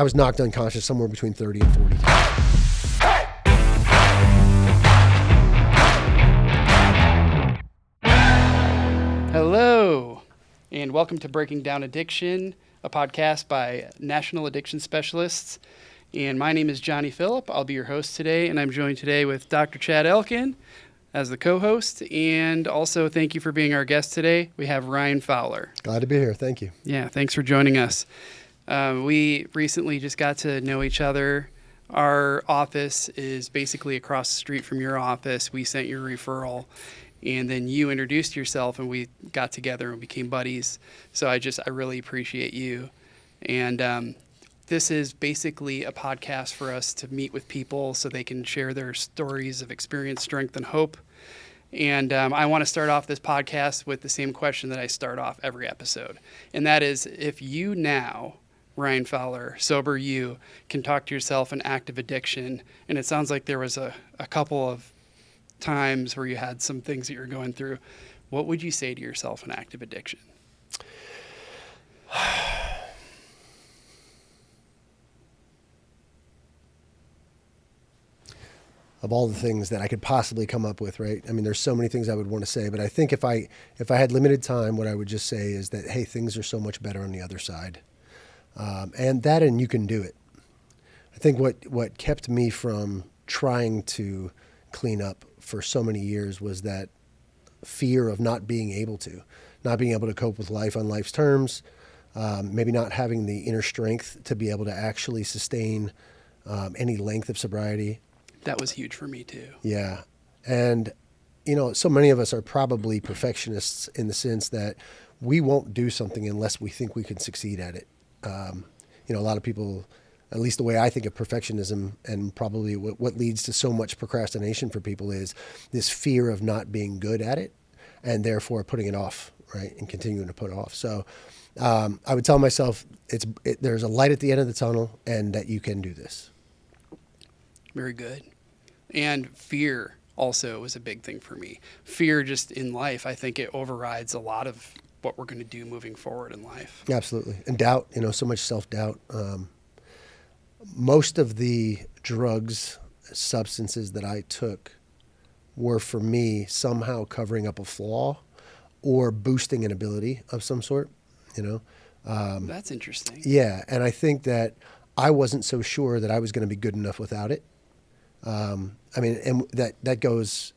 I was knocked unconscious somewhere between 30 and 40 times. Hello, and welcome to Breaking Down Addiction, a podcast by national addiction specialists. And my name is Johnny Phillip. I'll be your host today, and I'm joined today with Dr. Chad Elkin as the co-host. And also, thank you for being our guest today. We have Ryan Fowler. Glad to be here. Thank you. Yeah, thanks for joining us. We recently just got to know each other. Our office is basically across the street from your office. We sent your referral. And then you introduced yourself, and we got together and became buddies. So I really appreciate you. And this is basically a podcast for us to meet with people so they can share their stories of experience, strength, and hope. And I want to start off this podcast with the same question that I start off every episode. And that is, if you now, Ryan Fowler, sober you, can talk to yourself in active addiction, and it sounds like there was a couple of times where you had some things that you're going through, what would you say to yourself in active addiction? Of all the things that I could possibly come up with, right? I mean, there's so many things I would want to say, but I think if I had limited time, what I would just say is that, hey, things are so much better on the other side. And you can do it. I think what kept me from trying to clean up for so many years was that fear of not being able to cope with life on life's terms, maybe not having the inner strength to be able to actually sustain any length of sobriety. That was huge for me too. Yeah. And, so many of us are probably perfectionists in the sense that we won't do something unless we think we can succeed at it. A lot of people, at least the way I think of perfectionism, and probably what leads to so much procrastination for people, is this fear of not being good at it and therefore putting it off, right, and continuing to put it off. So I would tell myself there's a light at the end of the tunnel and that you can do this. Very good. And fear also was a big thing for me. Fear just in life, I think it overrides a lot of what we're going to do moving forward in life. Absolutely. And doubt, so much self-doubt. Most of the drugs, substances that I took were, for me, somehow covering up a flaw or boosting an ability of some sort, That's interesting. Yeah, and I think that I wasn't so sure that I was going to be good enough without it. And that goes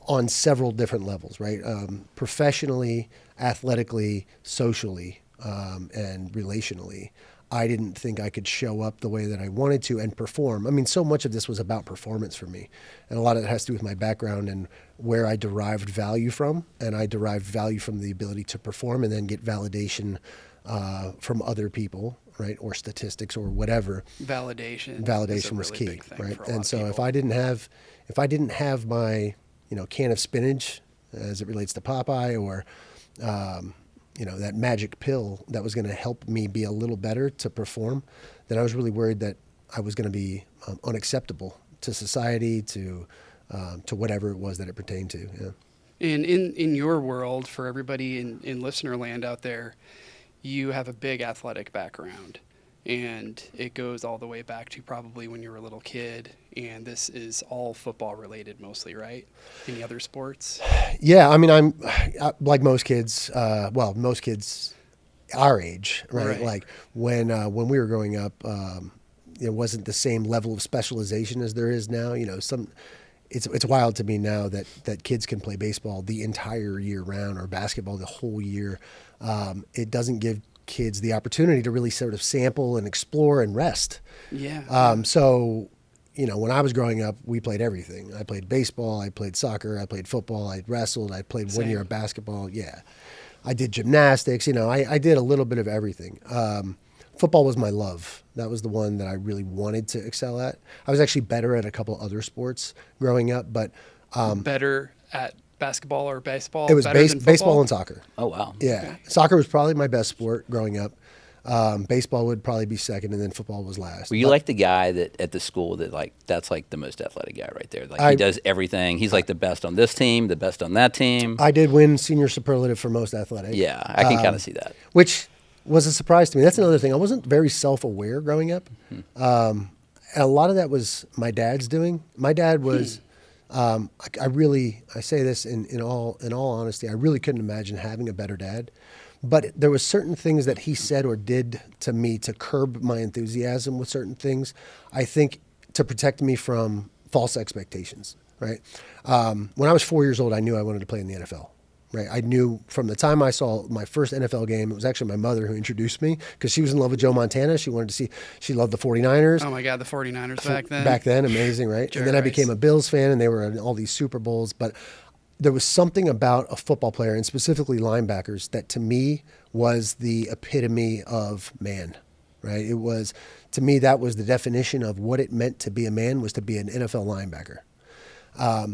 on several different levels, right? Professionally, athletically, socially, and relationally. I didn't think I could show up the way that I wanted to and perform. I mean, so much of this was about performance for me. And a lot of it has to do with my background and where I derived value from. And I derived value from the ability to perform and then get validation from other people, right? Or statistics or whatever. Validation was really key, right? And so if I didn't have my, can of spinach as it relates to Popeye, or that magic pill that was going to help me be a little better to perform, then I was really worried that I was going to be unacceptable to society, to whatever it was that it pertained to. Yeah. And in your world, for everybody in listener land out there, you have a big athletic background, and it goes all the way back to probably when you were a little kid. And this is all football related mostly, right? Any other sports? Yeah, I mean, I'm like most kids. Most kids our age, right? Like when we were growing up, it wasn't the same level of specialization as there is now. It's wild to me now that kids can play baseball the entire year round, or basketball the whole year. It doesn't give kids the opportunity to really sort of sample and explore and rest. Yeah. So, when I was growing up, we played everything. I played baseball, I played soccer, I played football, I wrestled, I played 1 year of basketball. Yeah. I did gymnastics, I did a little bit of everything. Football was my love. That was the one that I really wanted to excel at. I was actually better at a couple other sports growing up, but better at basketball or baseball? It was baseball and soccer. Oh, wow. Yeah. Okay. Soccer was probably my best sport growing up. Baseball would probably be second, and then football was last. Were you like the guy that at the school that that's like the most athletic guy right there? Like he does everything. He's like the best on this team, the best on that team. I did win senior superlative for most athletic. Yeah, I can kind of see that. Which was a surprise to me. That's another thing. I wasn't very self-aware growing up. And a lot of that was my dad's doing. My dad was, I say this in all honesty, I really couldn't imagine having a better dad. But there was certain things that he said or did to me to curb my enthusiasm with certain things, I think to protect me from false expectations, right? When I was 4 years old, I knew I wanted to play in the NFL. Right. I knew from the time I saw my first NFL game, it was actually my mother who introduced me because she was in love with Joe Montana. She loved the 49ers. Oh my God, the 49ers back then. Back then, amazing, right? Jerry and then I Rice. became a Bills fan and they were in all these Super Bowls. But there was something about a football player and specifically linebackers that to me was the epitome of man, right? It was, to me, that was the definition of what it meant to be a man, was to be an NFL linebacker.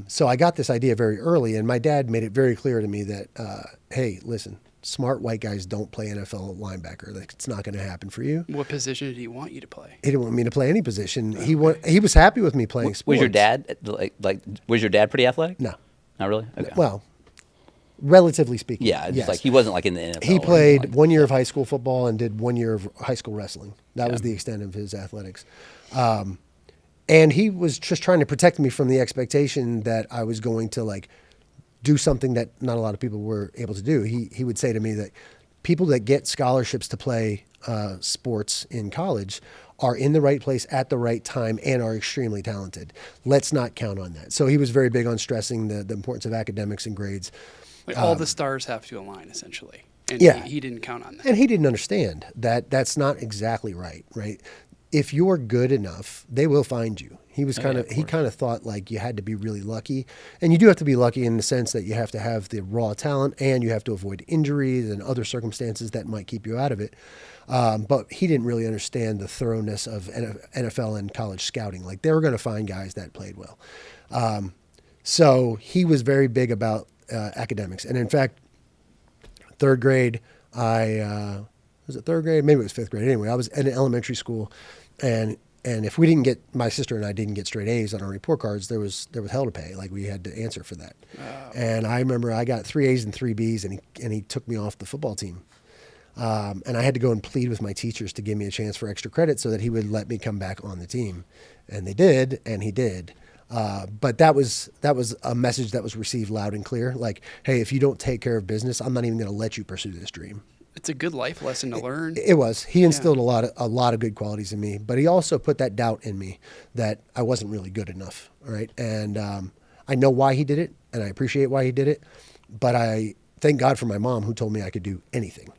So I got this idea very early, and my dad made it very clear to me that, hey, listen, smart white guys don't play NFL linebacker. Like, it's not going to happen for you. What position did he want you to play? He didn't want me to play any position. He was happy with me playing sports. Was your dad was your dad pretty athletic? No. Not really? Okay. Well, relatively speaking. Yeah, it's yes. like he wasn't like in the NFL. He or played anything like 1 year of high school football and did 1 year of high school wrestling. That was the extent of his athletics. And he was just trying to protect me from the expectation that I was going to like do something that not a lot of people were able to do. He would say to me that people that get scholarships to play sports in college are in the right place at the right time and are extremely talented. Let's not count on that. So he was very big on stressing the importance of academics and grades. Like all the stars have to align, essentially. And Yeah. he didn't count on that. And he didn't understand that that's not exactly right? If you're good enough, they will find you. He kind of thought like you had to be really lucky, and you do have to be lucky in the sense that you have to have the raw talent and you have to avoid injuries and other circumstances that might keep you out of it. But he didn't really understand the thoroughness of NFL and college scouting. Like they were going to find guys that played well. So he was very big about academics. And in fact, third grade, was it third grade? Maybe it was fifth grade. Anyway, I was in an elementary school, and if we didn't get, my sister and I didn't get straight A's on our report cards, there was hell to pay. Like we had to answer for that. And I remember I got 3 A's and 3 B's, and he took me off the football team. And I had to go and plead with my teachers to give me a chance for extra credit so that he would let me come back on the team. And they did, and he did. But that was a message that was received loud and clear. Like, hey, if you don't take care of business, I'm not even going to let you pursue this dream. It's a good life lesson to learn. It was. He instilled a lot of good qualities in me, but he also put that doubt in me that I wasn't really good enough. All right. And I know why he did it, and I appreciate why he did it. But I thank God for my mom, who told me I could do anything.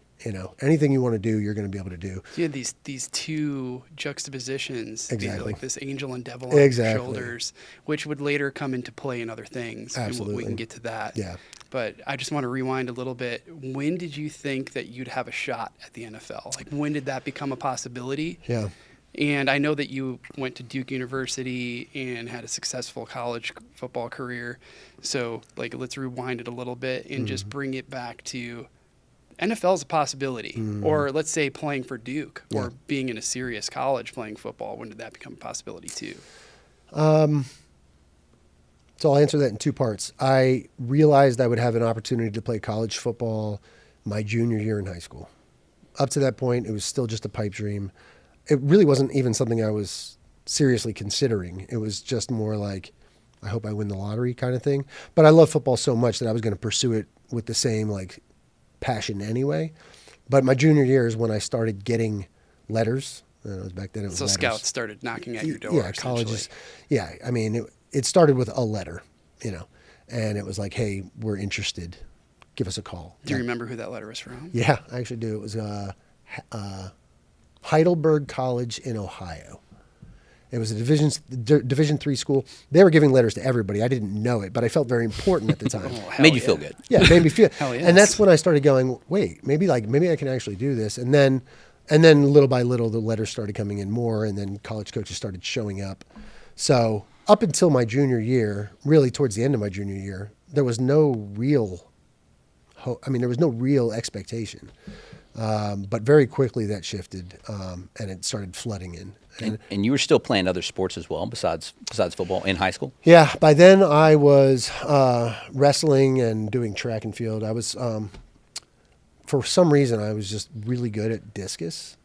Anything you want to do, you're going to be able to do. So you had these two juxtapositions, Exactly. like this angel and devil on your Exactly. shoulders, which would later come into play in other things. Absolutely. And we can get to that. Yeah. But I just want to rewind a little bit. When did you think that you'd have a shot at the NFL? Like, when did that become a possibility? Yeah. And I know that you went to Duke University and had a successful college football career. So, like, let's rewind it a little bit and just bring it back to NFL is a possibility. Or let's say playing for Duke or being in a serious college playing football. When did that become a possibility too? So I'll answer that in two parts. I realized I would have an opportunity to play college football my junior year in high school. Up to that point, it was still just a pipe dream. It really wasn't even something I was seriously considering. It was just more like, I hope I win the lottery kind of thing. But I love football so much that I was going to pursue it with the same like passion anyway. But my junior year is when I started getting letters. It was back then. It was So letters. scouts started knocking at your door. Yeah, colleges. Yeah, I mean, it started with a letter, and it was like, hey, we're interested. Give us a call. Do you remember who that letter was from? Yeah, I actually do. It was Heidelberg College in Ohio. It was a Division III school. They were giving letters to everybody. I didn't know it, but I felt very important at the time. Made you feel good. Yeah, it made me feel. Hell yes. And that's when I started going, wait, maybe I can actually do this. And then little by little, the letters started coming in more, and then college coaches started showing up. So up until my junior year, really towards the end of my junior year, there was no real there was no real expectation. But very quickly that shifted, and it started flooding in. And you were still playing other sports as well besides football in high school? Yeah, by then I was wrestling and doing track and field. I was, for some reason, I was just really good at discus.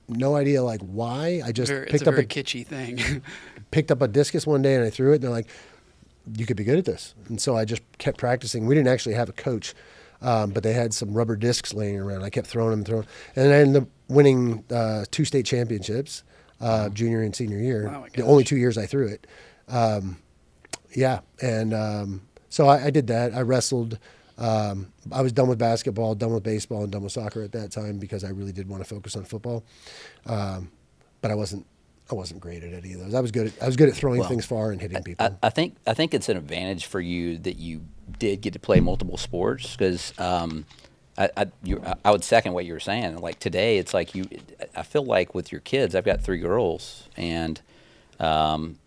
No idea like why. I just It's a very kitschy thing. picked up a discus one day and I threw it, and they're like, you could be good at this. And so I just kept practicing. We didn't actually have a coach, but they had some rubber discs laying around. I kept throwing them. And I ended up winning 2 state championships, junior and senior year. Oh my The gosh. only 2 years I threw it. So I did that. I wrestled. I was done with basketball, done with baseball, and done with soccer at that time because I really did want to focus on football. But I wasn't great at any of those. I was good at throwing things far and hitting people. I think it's an advantage for you that you did get to play multiple sports because I would second what you were saying. Like today, it's like I feel like with your kids, I've got 3 girls, and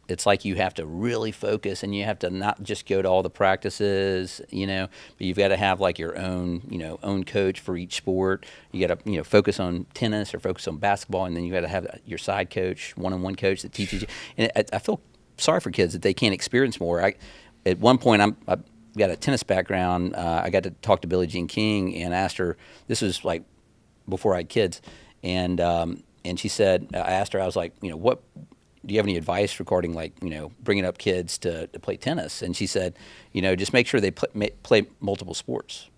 it's like you have to really focus, and you have to not just go to all the practices, but you've got to have like your own coach for each sport. You got to focus on tennis or focus on basketball, and then you got to have your side coach, one-on-one coach that teaches you. And I feel sorry for kids that they can't experience more. At one point, I've got a tennis background. I got to talk to Billie Jean King and asked her. This was like before I had kids, and she said, I asked her, I was like, what do you have any advice regarding like bringing up kids to play tennis? And she said, just make sure they play multiple sports.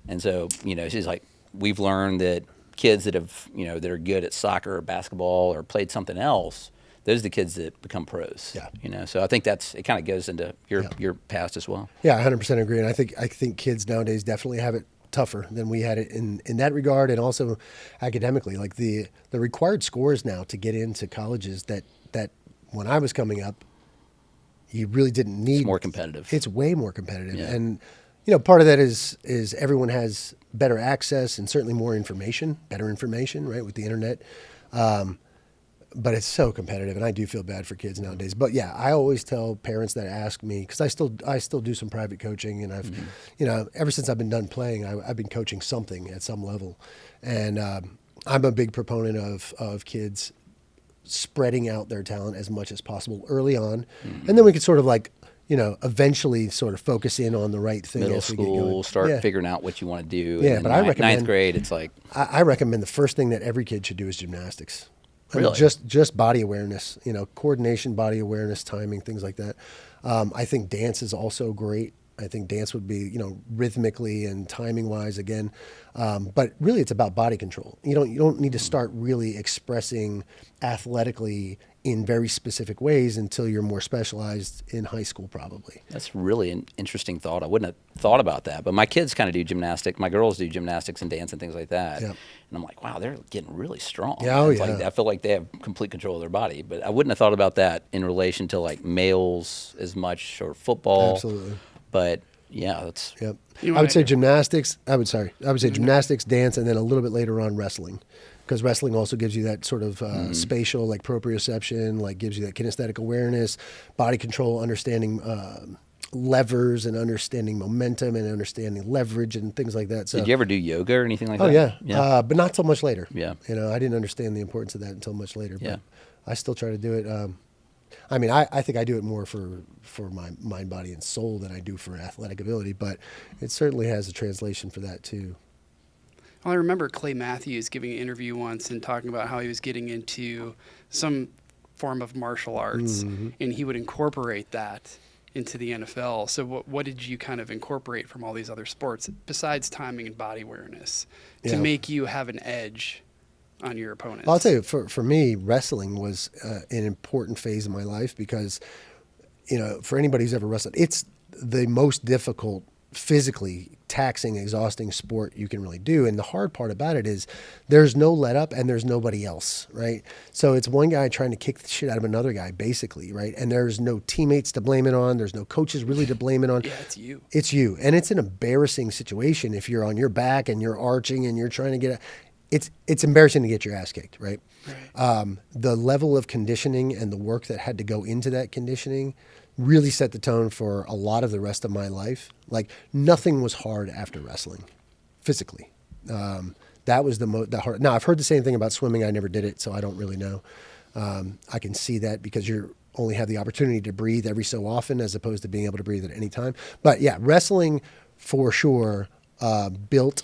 And so she's like, we've learned that kids that have that are good at soccer or basketball or played something else, those are the kids that become pros. Yeah. So I think it kind of goes into your past as well. Yeah, I 100% agree. And I think kids nowadays definitely have it tougher than we had it in that regard, and also academically. Like the required scores now to get into colleges that when I was coming up, you really didn't need. It's more competitive. It's way more competitive. Yeah. And part of that is everyone has better access and certainly more information, better information, right, with the internet. But it's so competitive, and I do feel bad for kids nowadays. But yeah, I always tell parents that ask me, because I still do some private coaching, and I've, ever since I've been done playing, I've been coaching something at some level, and I'm a big proponent of kids spreading out their talent as much as possible early on, and then we could sort of like eventually sort of focus in on the right thing. Middle as we get going. school, start Yeah. figuring out what you want to do. Yeah, and but then I recommend ninth grade. It's like I recommend the first thing that every kid should do is gymnastics. I mean, Really? just body awareness, coordination, body awareness, timing, things like that. I think dance is also great. I think dance would be, rhythmically and timing wise again. But really it's about body control. You don't need to start really expressing athletically in very specific ways until you're more specialized in high school, probably. That's really an interesting thought. I wouldn't have thought about that. But my kids kind of do gymnastics. My girls do gymnastics and dance and things like that. Yep. And I'm like, wow, they're getting really strong. Yeah, It's like, I feel like they have complete control of their body. But I wouldn't have thought about that in relation to like males as much or football. Absolutely. But yeah, that's Yep. You I would say wanna- gymnastics. I would say gymnastics, dance, and then a little bit later on wrestling, because wrestling also gives you that sort of spatial, like proprioception, like gives you that kinesthetic awareness, body control, understanding levers, and understanding momentum, and understanding leverage, and things like that. So, Did you ever do yoga or anything like oh that? yeah, but not till much later. Yeah. I didn't understand the importance of that until much later. Yeah. But I still try to do it. I think I do it more for my mind, body, and soul than I do for athletic ability, but it certainly has a translation for that too. Well, I remember Clay Matthews giving an interview once and talking about how he was getting into some form of martial arts, and he would incorporate that into the NFL. So what did you kind of incorporate from all these other sports besides timing and body awareness to make you have an edge on your opponents? I'll tell you, for me, wrestling was an important phase of my life because, for anybody who's ever wrestled, it's the most difficult, physically taxing, exhausting sport you can really do. And the hard part about it is there's no let up and there's nobody else, right? So it's one guy trying to kick the shit out of another guy, basically, right? And there's no teammates to blame it on. There's no coaches really to blame it on. Yeah, it's you. It's you. And it's an embarrassing situation if you're on your back and you're arching and you're trying to get it's embarrassing to get your ass kicked, right? The level of conditioning and the work that had to go into that conditioning really set the tone for a lot of the rest of my life. Like nothing was hard after wrestling, physically. That was the hard. Now I've heard the same thing about swimming. I never did it, so I don't really know. I can see that because you only have the opportunity to breathe every so often, as opposed to being able to breathe at any time. But yeah, wrestling for sure built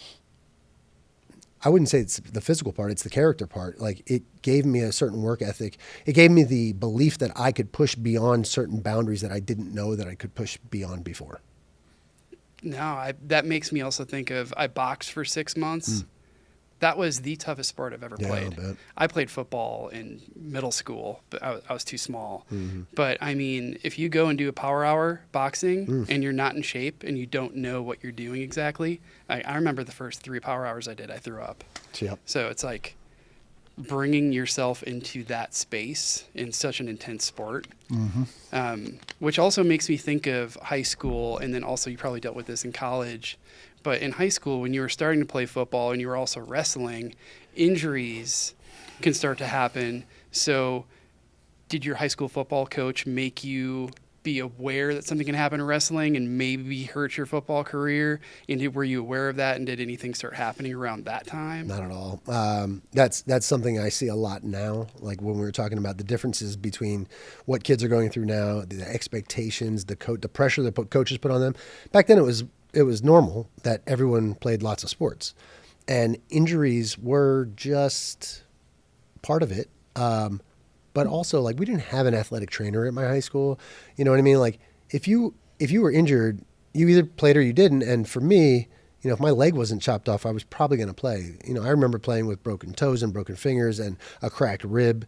I wouldn't say it's the physical part, it's the character part. Like, it gave me a certain work ethic. It gave me the belief that I could push beyond certain boundaries that I didn't know that I could push beyond before. No, that makes me also think of, I boxed for 6 months. That was the toughest sport I've ever played. I bet. I played football in middle school, but I was too small. Mm-hmm. But I mean, if you go and do a power hour boxing and you're not in shape and you don't know what you're doing exactly, I remember the first 3 power hours I did, I threw up. Yep. So it's like bringing yourself into that space in such an intense sport, which also makes me think of high school. And then also, you probably dealt with this in college. But in high school, when you were starting to play football and you were also wrestling, injuries can start to happen. So did your high school football coach make you be aware that something can happen in wrestling and maybe hurt your football career? And were you aware of that? And did anything start happening around that time? Not at all. That's something I see a lot now. Like when we were talking about the differences between what kids are going through now, the expectations, the pressure that coaches put on them. Back then, it was normal that everyone played lots of sports, and injuries were just part of it. But also, like, we didn't have an athletic trainer at my high school. You know what I mean? Like, if you were injured, you either played or you didn't. And for me, you know, if my leg wasn't chopped off, I was probably going to play. You know, I remember playing with broken toes and broken fingers and a cracked rib.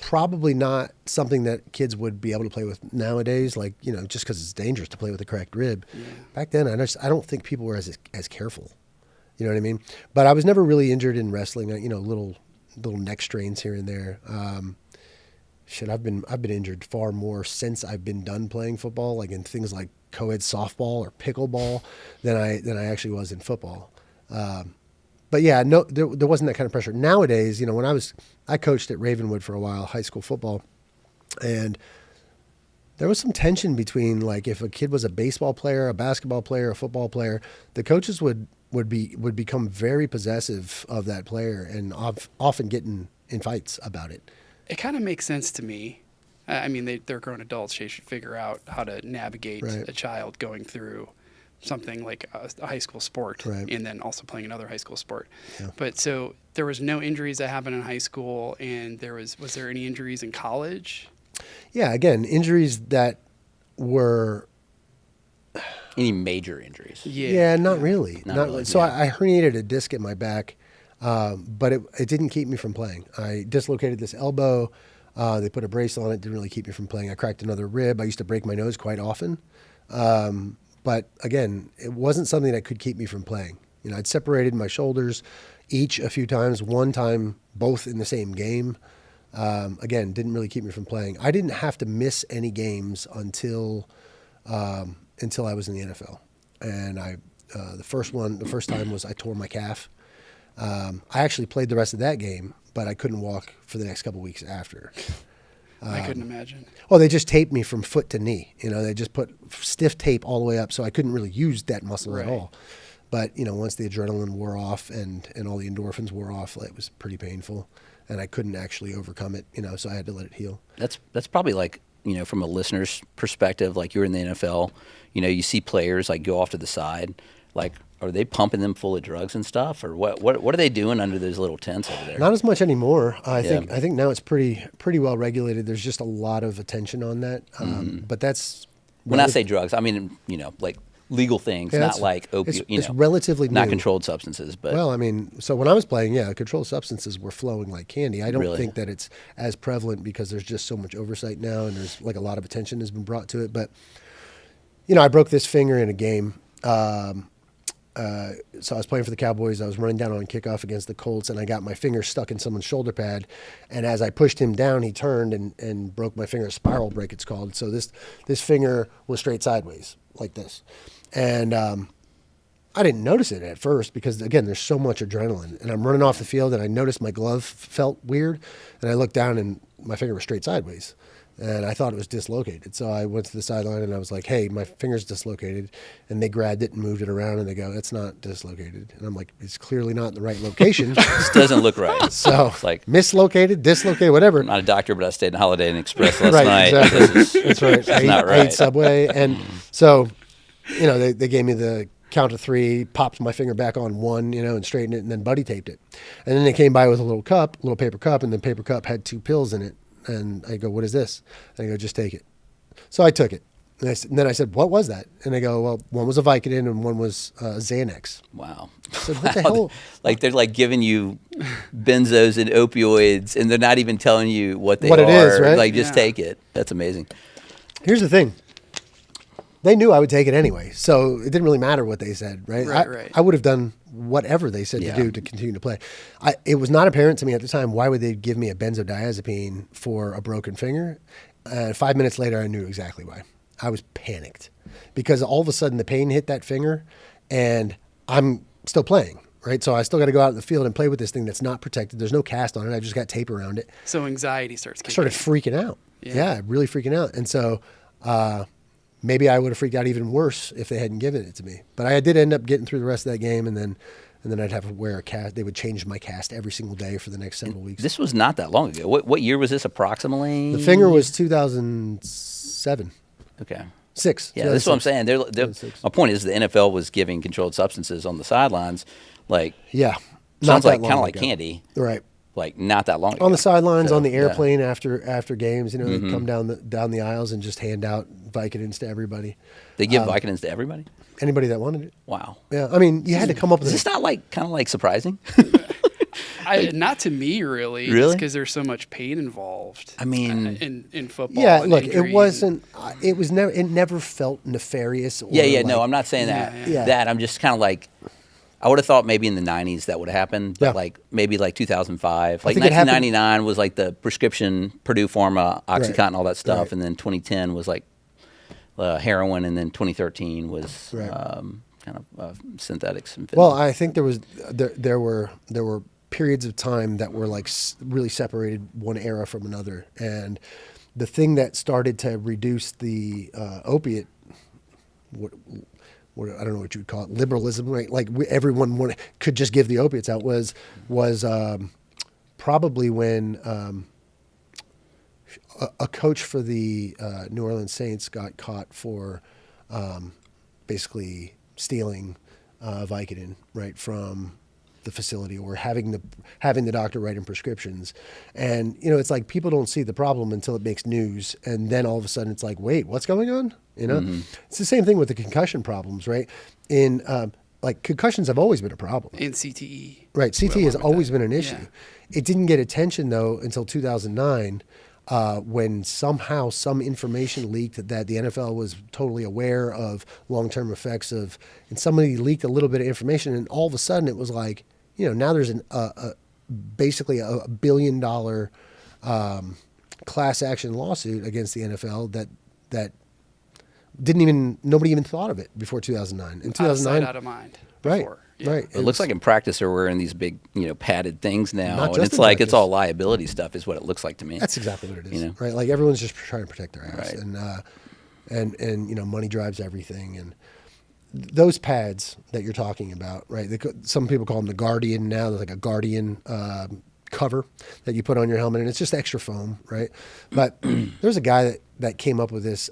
Probably not something that kids would be able to play with nowadays, like, you know, just because it's dangerous to play with a cracked rib. Yeah. Back then, I don't think people were as careful. You know what I mean? But I was never really injured in wrestling. You know, little neck strains here and there. I've been injured far more since I've been done playing football, like in things like co-ed softball or pickleball, than I actually was in football. But yeah, no, there wasn't that kind of pressure. Nowadays, you know, when I coached at Ravenwood for a while, high school football, and there was some tension between, like, if a kid was a baseball player, a basketball player, a football player, the coaches would become very possessive of that player and often getting in fights about it. It kind of makes sense to me. I mean, they're grown adults. They should figure out how to navigate a child going through something like a high school sport, and then also playing another high school sport. Yeah. But so there was no injuries that happened in high school, and was there any injuries in college? Yeah, again, injuries that were any major injuries? Yeah, not really. Not really. So I herniated a disc in my back, but it didn't keep me from playing. I dislocated this elbow. They put a brace on it. Didn't really keep me from playing. I cracked another rib. I used to break my nose quite often. But again, it wasn't something that could keep me from playing. You know, I'd separated my shoulders each a few times, one time both in the same game. Again, didn't really keep me from playing. I didn't have to miss any games until I was in the NFL. And the first time was I tore my calf. I actually played the rest of that game, but I couldn't walk for the next couple of weeks after. I couldn't imagine. Oh, they just taped me from foot to knee. You know, they just put stiff tape all the way up, so I couldn't really use that muscle at all. But, you know, once the adrenaline wore off and all the endorphins wore off, it was pretty painful, and I couldn't actually overcome it. You know, so I had to let it heal. That's probably like, you know, from a listener's perspective, like you're in the NFL, you know, you see players like go off to the side, like, are they pumping them full of drugs and stuff, or what are they doing under those little tents over there? Not as much anymore. I think now it's pretty well regulated. There's just a lot of attention on that. But that's when I say drugs, I mean, you know, like legal things, not like opioids. It's relatively not new. Controlled substances. But well, I mean, so when I was playing, controlled substances were flowing like candy. I don't think that it's as prevalent because there's just so much oversight now, and there's like a lot of attention has been brought to it. But you know, I broke this finger in a game. So I was playing for the Cowboys. I was running down on kickoff against the Colts, and I got my finger stuck in someone's shoulder pad. And as I pushed him down, he turned and broke my finger. A spiral break, it's called. So this finger was straight sideways like this. And I didn't notice it at first because, again, there's so much adrenaline. And I'm running off the field, and I noticed my glove felt weird. And I looked down, and my finger was straight sideways. And I thought it was dislocated. So I went to the sideline and I was like, hey, my finger's dislocated. And they grabbed it and moved it around, and they go, that's not dislocated. And I'm like, it's clearly not in the right location. This doesn't look right. So it's like mislocated, dislocated, whatever. I'm not a doctor, but I stayed in Holiday Inn Express last night. Exactly. That's right. That's not right. I ate Subway. And so, you know, they gave me the count to 3, popped my finger back on 1, and straightened it, and then buddy taped it. And then they came by with a little paper cup, and the paper cup had 2 pills in it. And I go, "What is this?" And I go, "Just take it." So I took it. And then I said, "What was that?" And they go, "Well, one was a Vicodin and one was Xanax." Wow. I said, "What the hell?" Like they're like giving you benzos and opioids, and they're not even telling you what they What are. it is, right? Like just Yeah. take it. That's amazing. Here's the thing. They knew I would take it anyway, so it didn't really matter what they said, right? Right. I would have done whatever they said Yeah. to do to continue to play. It was not apparent to me at the time, why would they give me a benzodiazepine for a broken finger? 5 minutes later, I knew exactly why. I was panicked because all of a sudden the pain hit that finger, and I'm still playing, right? So I still got to go out in the field and play with this thing that's not protected. There's no cast on it. I just got tape around it. So anxiety starts I kicking started in. freaking out. Yeah. Yeah, really freaking out. And so maybe I would have freaked out even worse if they hadn't given it to me. But I did end up getting through the rest of that game, and then I'd have to wear a cast. They would change my cast every single day for the next several weeks. This was not that long ago. What year was this approximately? The finger was 2007. Okay. 6. Yeah, that's what I'm 2006. saying. They're, 2006. my point is the NFL was giving controlled substances on the sidelines, like Yeah. sounds Not like that kind of long like ago. candy, Right. like not that long ago. On the sidelines, So, on the yeah. airplane after games, they come down the aisles and just hand out Vicodins to everybody. They give Vicodins to everybody. Anybody that wanted it. Wow. Yeah. I mean, you had to come up with Is a this not like kind of like surprising? Not to me, really. Really? Because there's so much pain involved. I mean- in football. Yeah, and look, injury it wasn't. It was never. It never felt nefarious. Or Yeah, no, like- I'm not saying that. Yeah. That I'm just kind of like, I would have thought maybe in the 90s that would have happened, but Yeah. like maybe like 2005, like think it happened- 1999 was like the prescription Purdue Pharma, OxyContin, all that stuff, Right. and then 2010 was like heroin, and then 2013 was Right. kind of synthetics and Well, fentanyl. I think there were periods of time that were like really separated one era from another, and the thing that started to reduce the opiate, what I don't know what you would call it, liberalism, right? Like everyone could just give the opiates out was probably when a coach for the New Orleans Saints got caught for basically stealing Vicodin right from the facility, or having the doctor write him prescriptions. And it's like people don't see the problem until it makes news, and then all of a sudden it's like, wait, what's going on? It's the same thing with the concussion problems, right? In like concussions have always been a problem. in CTE. Right, CT Along has with always that. been an issue. Yeah. It didn't get attention though until 2009, when somehow some information leaked that the NFL was totally aware of long-term effects of, and somebody leaked a little bit of information, and all of a sudden it was like, now there's basically a $1 billion class action lawsuit against the NFL that nobody even thought of it before 2009. In Out of 2009, sight, out of mind. right, Before. Yeah. right. It looks like in practice they're wearing these big, padded things now, Not and just it's in like it's practice. all liability stuff, is what it looks like to me. That's exactly what it is, You know? right? Like everyone's just trying to protect their ass, Right. and money drives everything. And those pads that you're talking about, right? Some people call them the Guardian now. There's like a Guardian cover that you put on your helmet, and it's just extra foam, right? But there's a guy that came up with this.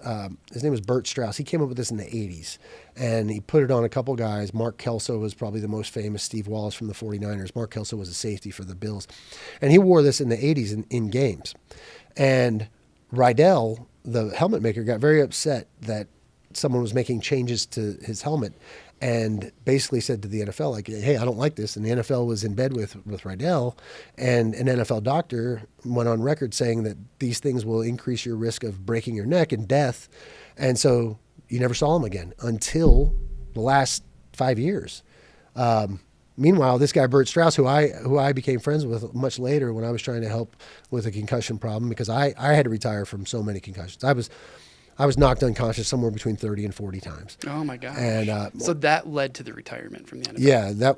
His name was Bert Strauss. He came up with this in the 80s, and he put it on a couple guys. Mark Kelso was probably the most famous. Steve Wallace from the 49ers. Mark Kelso was a safety for the Bills, and he wore this in the 80s in games. And Rydell, the helmet maker, got very upset that someone was making changes to his helmet, and basically said to the NFL, like, hey, I don't like this. And the NFL was in bed with Rydell, and an NFL doctor went on record saying that these things will increase your risk of breaking your neck and death. And so you never saw him again until the last 5 years. Meanwhile, this guy, Bert Strauss, who I became friends with much later when I was trying to help with a concussion problem, because I had to retire from so many concussions. I was knocked unconscious somewhere between 30 and 40 times. Oh my gosh. And, so that led to the retirement from the NFL. Yeah,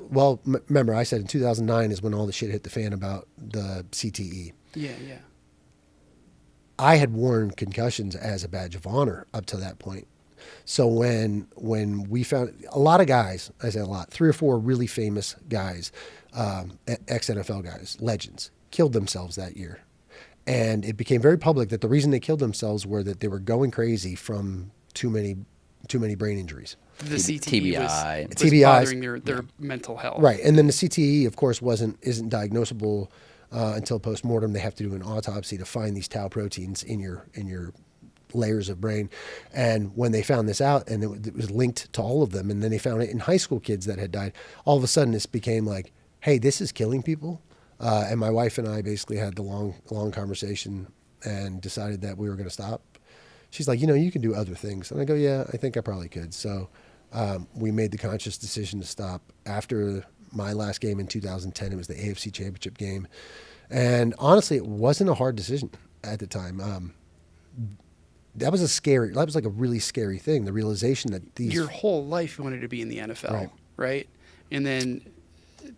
remember I said in 2009 is when all the shit hit the fan about the CTE. Yeah. I had worn concussions as a badge of honor up to that point. So when we found a lot of guys, I say a lot, 3 or 4 really famous guys, ex-NFL guys, legends, killed themselves that year. And it became very public that the reason they killed themselves were that they were going crazy from too many brain injuries. the CTE was TBI. bothering their mental health. Right, and then the CTE, of course, isn't diagnosable until postmortem. They have to do an autopsy to find these tau proteins in your layers of brain. And when they found this out, and it was linked to all of them, and then they found it in high school kids that had died, all of a sudden this became like, hey, this is killing people. And my wife and I basically had the long conversation and decided that we were going to stop. She's like, you can do other things. And I go, yeah, I think I probably could. So we made the conscious decision to stop. After my last game in 2010, it was the AFC Championship game. And honestly, it wasn't a hard decision at the time. That was like a really scary thing. The realization that your whole life you wanted to be in the NFL, right? And then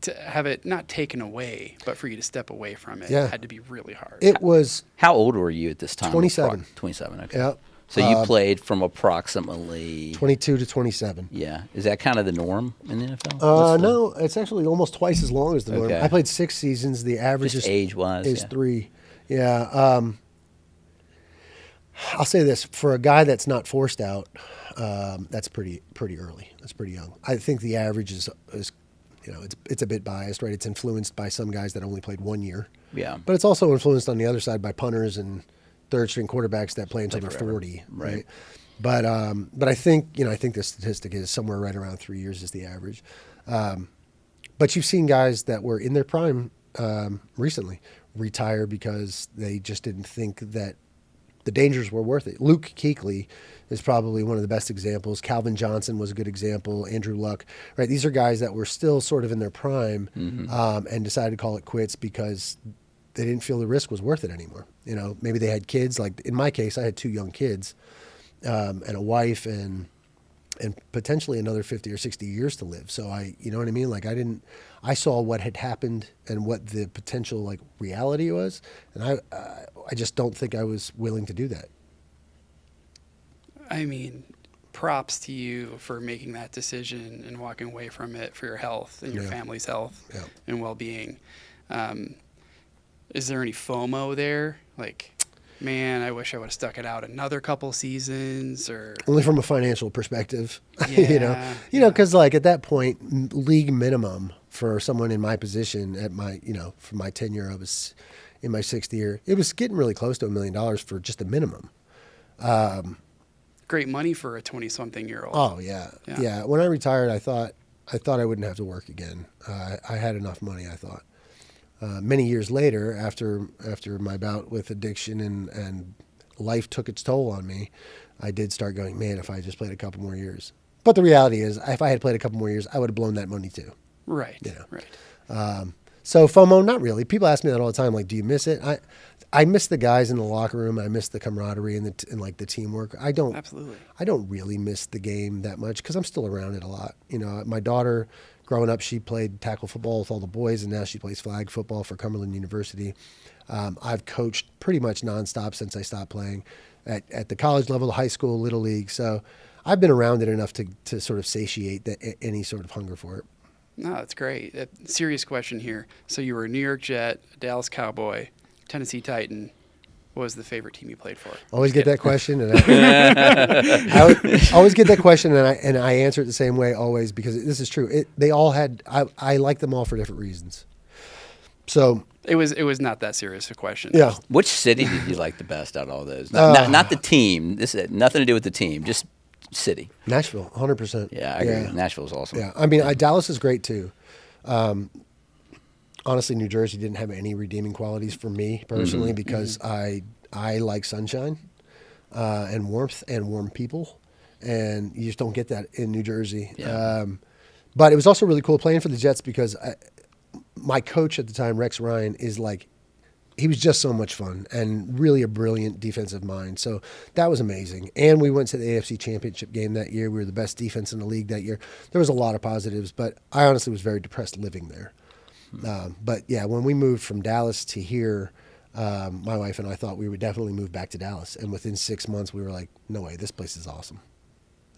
to have it not taken away, but for you to step away from it, had to be really hard. It was. How old were you at this time? 27. 27. Okay. Yeah. So you played from approximately 22 to 27. Yeah. Is that kind of the norm in the NFL? No, it's actually almost twice as long as the norm. Okay. I played 6 seasons. The average Just age-wise, is yeah. 3. Yeah. I'll say this, for a guy that's not forced out, that's pretty early. That's pretty young. I think the average is it's a bit biased, right? It's influenced by some guys that only played 1 year. Yeah. But it's also influenced on the other side by punters and third string quarterbacks that play until they're 40, right? But I think the statistic is somewhere right around 3 years is the average. But you've seen guys that were in their prime recently retire because they just didn't think that the dangers were worth it. Luke Kuechly is probably one of the best examples. Calvin Johnson was a good example. Andrew Luck, right? These are guys that were still sort of in their prime and decided to call it quits because they didn't feel the risk was worth it anymore. Maybe they had kids. Like in my case, I had 2 young kids and a wife and potentially another 50 or 60 years to live. So you know what I mean? Like I saw what had happened and what the potential like reality was. And I just don't think I was willing to do that. I mean, props to you for making that decision and walking away from it for your health and your family's health and well-being. Is there any FOMO there? Like, man, I wish I would have stuck it out another couple seasons, or only from a financial perspective, because like at that point, league minimum for someone in my position at my, for my tenure, I was in my 6th year, it was getting really close to $1 million for just a minimum. Great money for a 20-something-year-old. Oh yeah. When I retired, I thought I wouldn't have to work again. I had enough money, I thought. Many years later, after my bout with addiction and life took its toll on me, I did start going, man, if I just played a couple more years. But the reality is, if I had played a couple more years, I would have blown that money too. Right. Right. So FOMO, not really. People ask me that all the time. Like, do you miss it? I miss the guys in the locker room. I miss the camaraderie and the teamwork. Absolutely. I don't really miss the game that much because I'm still around it a lot. My daughter, growing up, she played tackle football with all the boys, and now she plays flag football for Cumberland University. I've coached pretty much nonstop since I stopped playing at the college level, the high school, little league. So I've been around it enough to sort of satiate any sort of hunger for it. No, that's great. Serious question here. So you were a New York Jet, a Dallas Cowboy, Tennessee Titan. What was the favorite team you played for? Always get that question, and I always get that question, and I answer it the same way always because this is true. They all had. I like them all for different reasons. So it was not that serious a question. Yeah. Which city did you like the best out of all those? Not the team. This had nothing to do with the team. Just city. Nashville, 100%. Yeah, I agree. Nashville's awesome. Yeah, I mean, Dallas is great too. Honestly, New Jersey didn't have any redeeming qualities for me personally because I like sunshine and warmth and warm people, and you just don't get that in New Jersey. Yeah. But it was also really cool playing for the Jets because my coach at the time, Rex Ryan, he was just so much fun and really a brilliant defensive mind. So that was amazing. And we went to the AFC Championship game that year. We were the best defense in the league that year. There was a lot of positives, but I honestly was very depressed living there. But yeah, when we moved from Dallas to here, my wife and I thought we would definitely move back to Dallas. And within 6 months, we were like, no way, this place is awesome.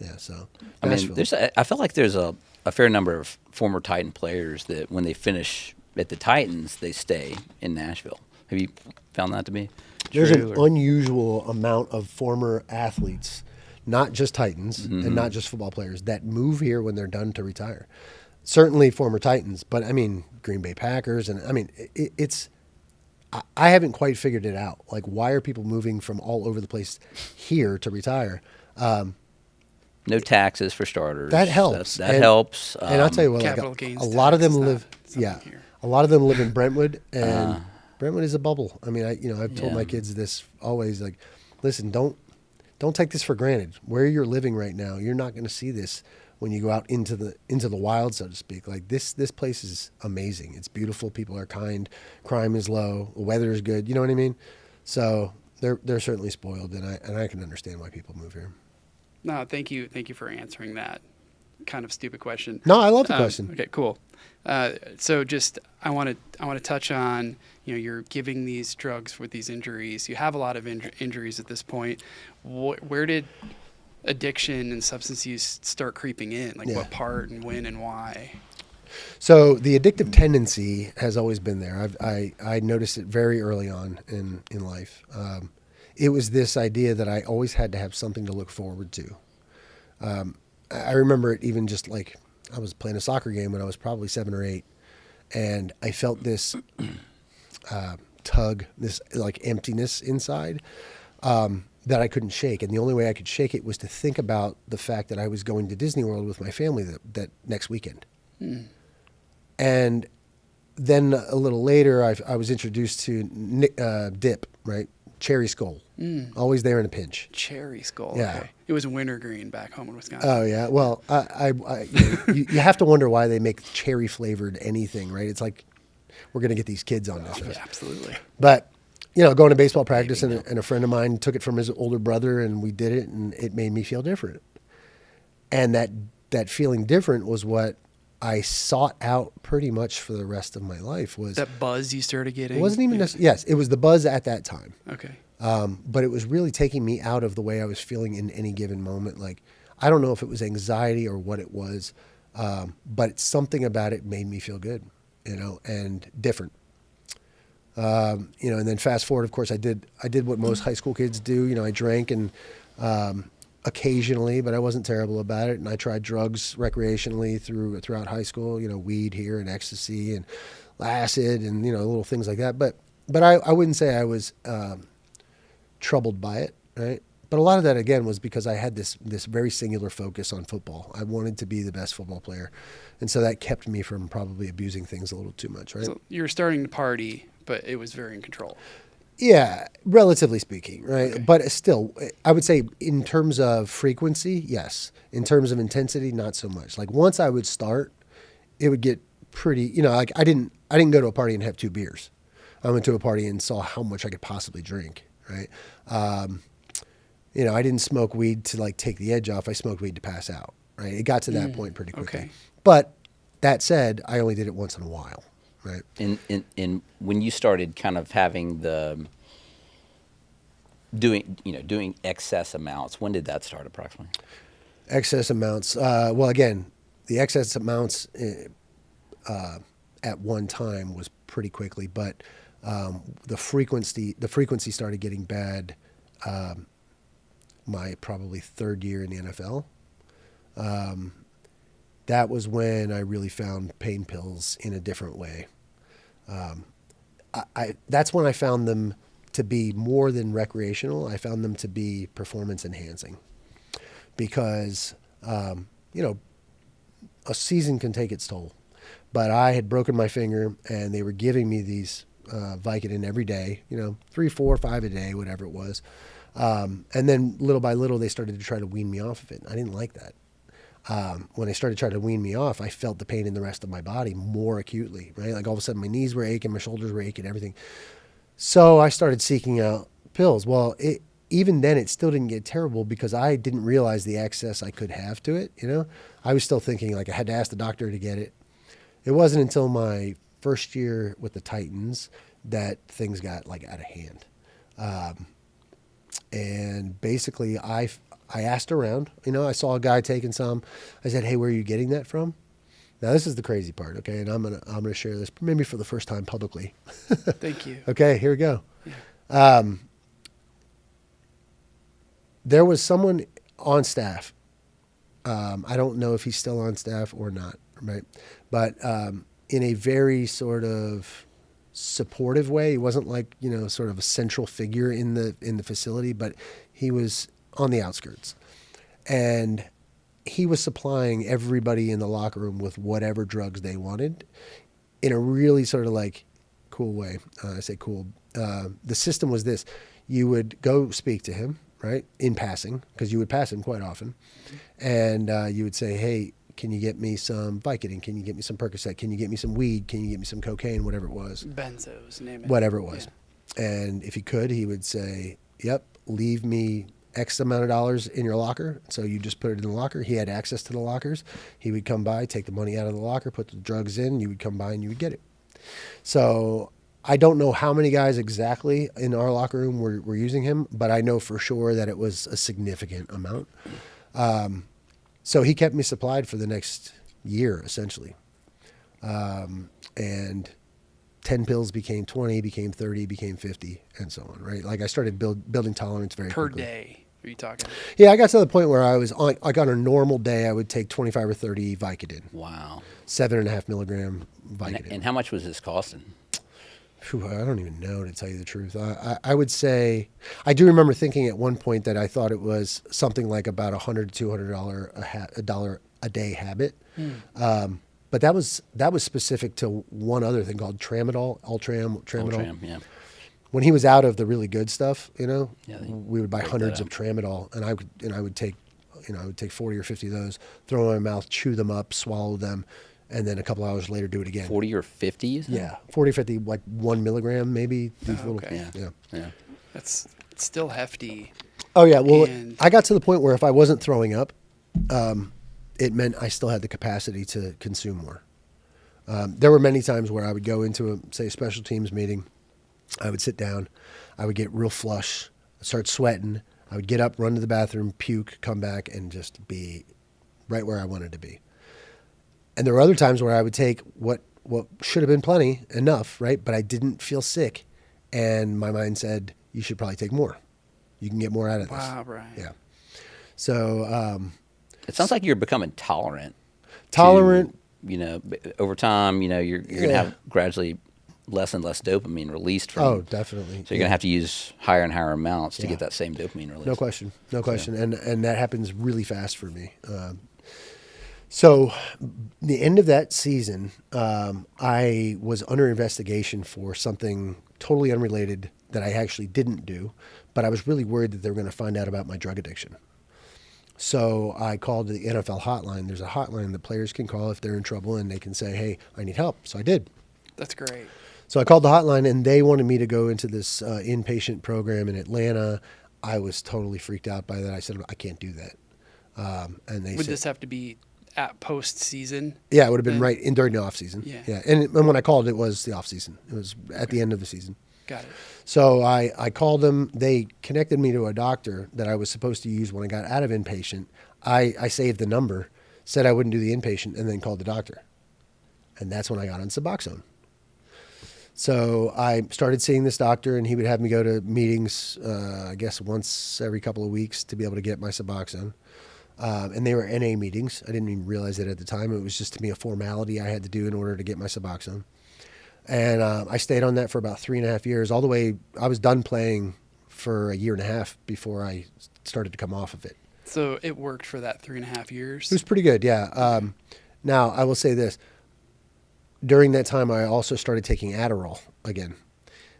Yeah, so Nashville. I feel like there's a fair number of former Titan players that when they finish at the Titans, they stay in Nashville. Have you found that to be There's true? an unusual amount of former athletes not just Titans and not just football players, that move here when they're done to retire. Certainly former Titans, but I mean Green Bay Packers, and I mean it's. I haven't quite figured it out. Like, why are people moving from all over the place here to retire? No taxes for starters. That helps. That helps. And I'll tell you what, capital like gains a lot of them tax is live. not something Yeah, here. a lot of them live in Brentwood, and Brentwood is a bubble. I mean, I've told my kids this always. Like, listen, don't take this for granted. Where you're living right now, you're not going to see this when you go out into the wild, so to speak. Like this place is amazing. It's beautiful. People are kind. Crime is low. The weather is good. You know what I mean? So they're certainly spoiled, and I can understand why people move here. No, thank you for answering that kind of stupid question. No, I love the question. Okay, cool. So just I want to touch on, you're giving these drugs with these injuries. You have a lot of injuries at this point. Where did addiction and substance use start creeping in? Like what part and when and why? So the addictive tendency has always been there. I noticed it very early on in life. It was this idea that I always had to have something to look forward to. I remember it even just like I was playing a soccer game when I was probably 7 or 8, and I felt this tug, this like emptiness inside that I couldn't shake. And the only way I could shake it was to think about the fact that I was going to Disney World with my family that next weekend. And then a little later, I was introduced to dip, right? Cherry Skull. Always there in a pinch. Cherry Skull. Yeah. Okay. It was wintergreen back home in Wisconsin. Oh yeah. Well, you have to wonder why they make cherry flavored anything, right? It's like we're gonna get these kids on this. Yeah, absolutely. But going to baseball practice, and a friend of mine took it from his older brother, and we did it, and it made me feel different. And that feeling different was what I sought out pretty much for the rest of my life. Was that buzz you started getting? It wasn't even yes, it was the buzz at that time. Okay. But it was really taking me out of the way I was feeling in any given moment. Like, I don't know if it was anxiety or what it was, but something about it made me feel good, and different. And then fast forward, of course, I did what most high school kids do. I drank and occasionally, but I wasn't terrible about it. And I tried drugs recreationally throughout high school. Weed here and ecstasy and acid and little things like that. But I wouldn't say I was troubled by it, right? But a lot of that again was because I had this very singular focus on football. I wanted to be the best football player, and so that kept me from probably abusing things a little too much, right? So you were starting to party, but it was very in control. Yeah, relatively speaking, right? Okay. But still, I would say in terms of frequency, yes. In terms of intensity, not so much. Like once I would start, it would get pretty. Like I didn't go to a party and have 2 beers. I went to a party and saw how much I could possibly drink, right? I didn't smoke weed to like take the edge off. I smoked weed to pass out, right? It got to that point pretty quickly. Okay. But that said, I only did it once in a while, right? In when you started kind of having the doing excess amounts, when did that start approximately? Excess amounts. Well, again, the excess amounts at one time was pretty quickly, but the frequency started getting bad. My probably 3rd year in the NFL. That was when I really found pain pills in a different way. That's when I found them to be more than recreational. I found them to be performance enhancing, because a season can take its toll. But I had broken my finger, and they were giving me these Vicodin every day, 3, 4, 5 a day, whatever it was. And then little by little, they started to try to wean me off of it. I didn't like that. When they started trying to wean me off, I felt the pain in the rest of my body more acutely, right? Like all of a sudden my knees were aching, my shoulders were aching, everything. So I started seeking out pills. Well, even then it still didn't get terrible because I didn't realize the access I could have to it. I was still thinking like I had to ask the doctor to get it. It wasn't until my first year with the Titans that things got like out of hand. And basically I asked around, I saw a guy taking some. I said, "Hey, where are you getting that from?" Now this is the crazy part, okay? And I'm gonna share this maybe for the first time publicly. Thank you. Okay, here we go. Yeah. There was someone on staff. I don't know if he's still on staff or not, right? But in a very sort of supportive way. He wasn't like, sort of a central figure in the facility, but he was on the outskirts. And he was supplying everybody in the locker room with whatever drugs they wanted in a really sort of like cool way. I say cool. The system was this. You would go speak to him, right, in passing, because you would pass him quite often. And you would say, hey, can you get me some Vicodin? Can you get me some Percocet? Can you get me some weed? Can you get me some cocaine? Whatever it was. Benzos, name it. Whatever it was. Yeah. And if he could, he would say, yep, leave me X amount of dollars in your locker. So you just put it in the locker. He had access to the lockers. He would come by, take the money out of the locker, put the drugs in. You would come by and you would get it. So I don't know how many guys exactly in our locker room were using him, but I know for sure that it was a significant amount. So he kept me supplied for the next year, essentially. And 10 pills became 20, became 30, became 50, and so on, right? Like I started building tolerance very quickly. Per day, are you talking? Yeah, I got to the point where I was on, like on a normal day, I would take 25 or 30 Vicodin. Wow. 7.5 milligram Vicodin. And how much was this costing? Whew, I don't even know, to tell you the truth. I would say, I do remember thinking at one point that I thought it was something like about $100 to $200 a day habit. But that was specific to one other thing called tramadol, tramadol. Yeah. When he was out of the really good stuff, Yeah, we would buy hundreds of tramadol, and I would take 40 or 50 of those, throw them in my mouth, chew them up, swallow them, and then a couple hours later do it again. 40 or 50? Yeah, 40 or 50, like 1 milligram maybe. These little, okay. Yeah. That's still hefty. Oh yeah, well, And I got to the point where if I wasn't throwing up, it meant I still had the capacity to consume more. There were many times where I would go into a special teams meeting. I would sit down. I would get real flush, start sweating. I would get up, run to the bathroom, puke, come back, and just be right where I wanted to be. And there were other times where I would take what should have been plenty, enough, right? But I didn't feel sick. And my mind said, you should probably take more. You can get more out of this. wow, Brian. Yeah. So... It sounds like you're becoming tolerant. Tolerant. Over time, you're going to have gradually less and less dopamine released from. Oh, definitely. So you're going to have to use higher and higher amounts to Yeah. get that same dopamine release. No question. And that happens really fast for me. So the end of that season, I was under investigation for something totally unrelated that I actually didn't do, but I was really worried that they were going to find out about my drug addiction. So I called the NFL hotline. There's a hotline that players can call if they're in trouble, and they can say, hey, I need help. So I did. That's great. So I called the hotline, and they wanted me to go into this inpatient program in Atlanta. I was totally freaked out by that. I said, I can't do that. And they Would said, this have to be at postseason? yeah, it would have been then? right in during the off season. Yeah. And when I called, it was the off season. It was at the end of the season. Got it. So I called them. They connected me to a doctor that I was supposed to use when I got out of inpatient. I saved the number, said I wouldn't do the inpatient, and then called the doctor. And that's when I got on Suboxone. So I started seeing this doctor, and he would have me go to meetings, I guess once every couple of weeks to be able to get my Suboxone. And they were NA meetings. I didn't even realize it at the time. It was just to me a formality I had to do in order to get my Suboxone. And I stayed on that for about 3.5 years, all the way. I was done playing for a year and a half before I started to come off of it. So it worked for that 3.5 years? It was pretty good, yeah. Now, I will say this. During that time, I also started taking Adderall again.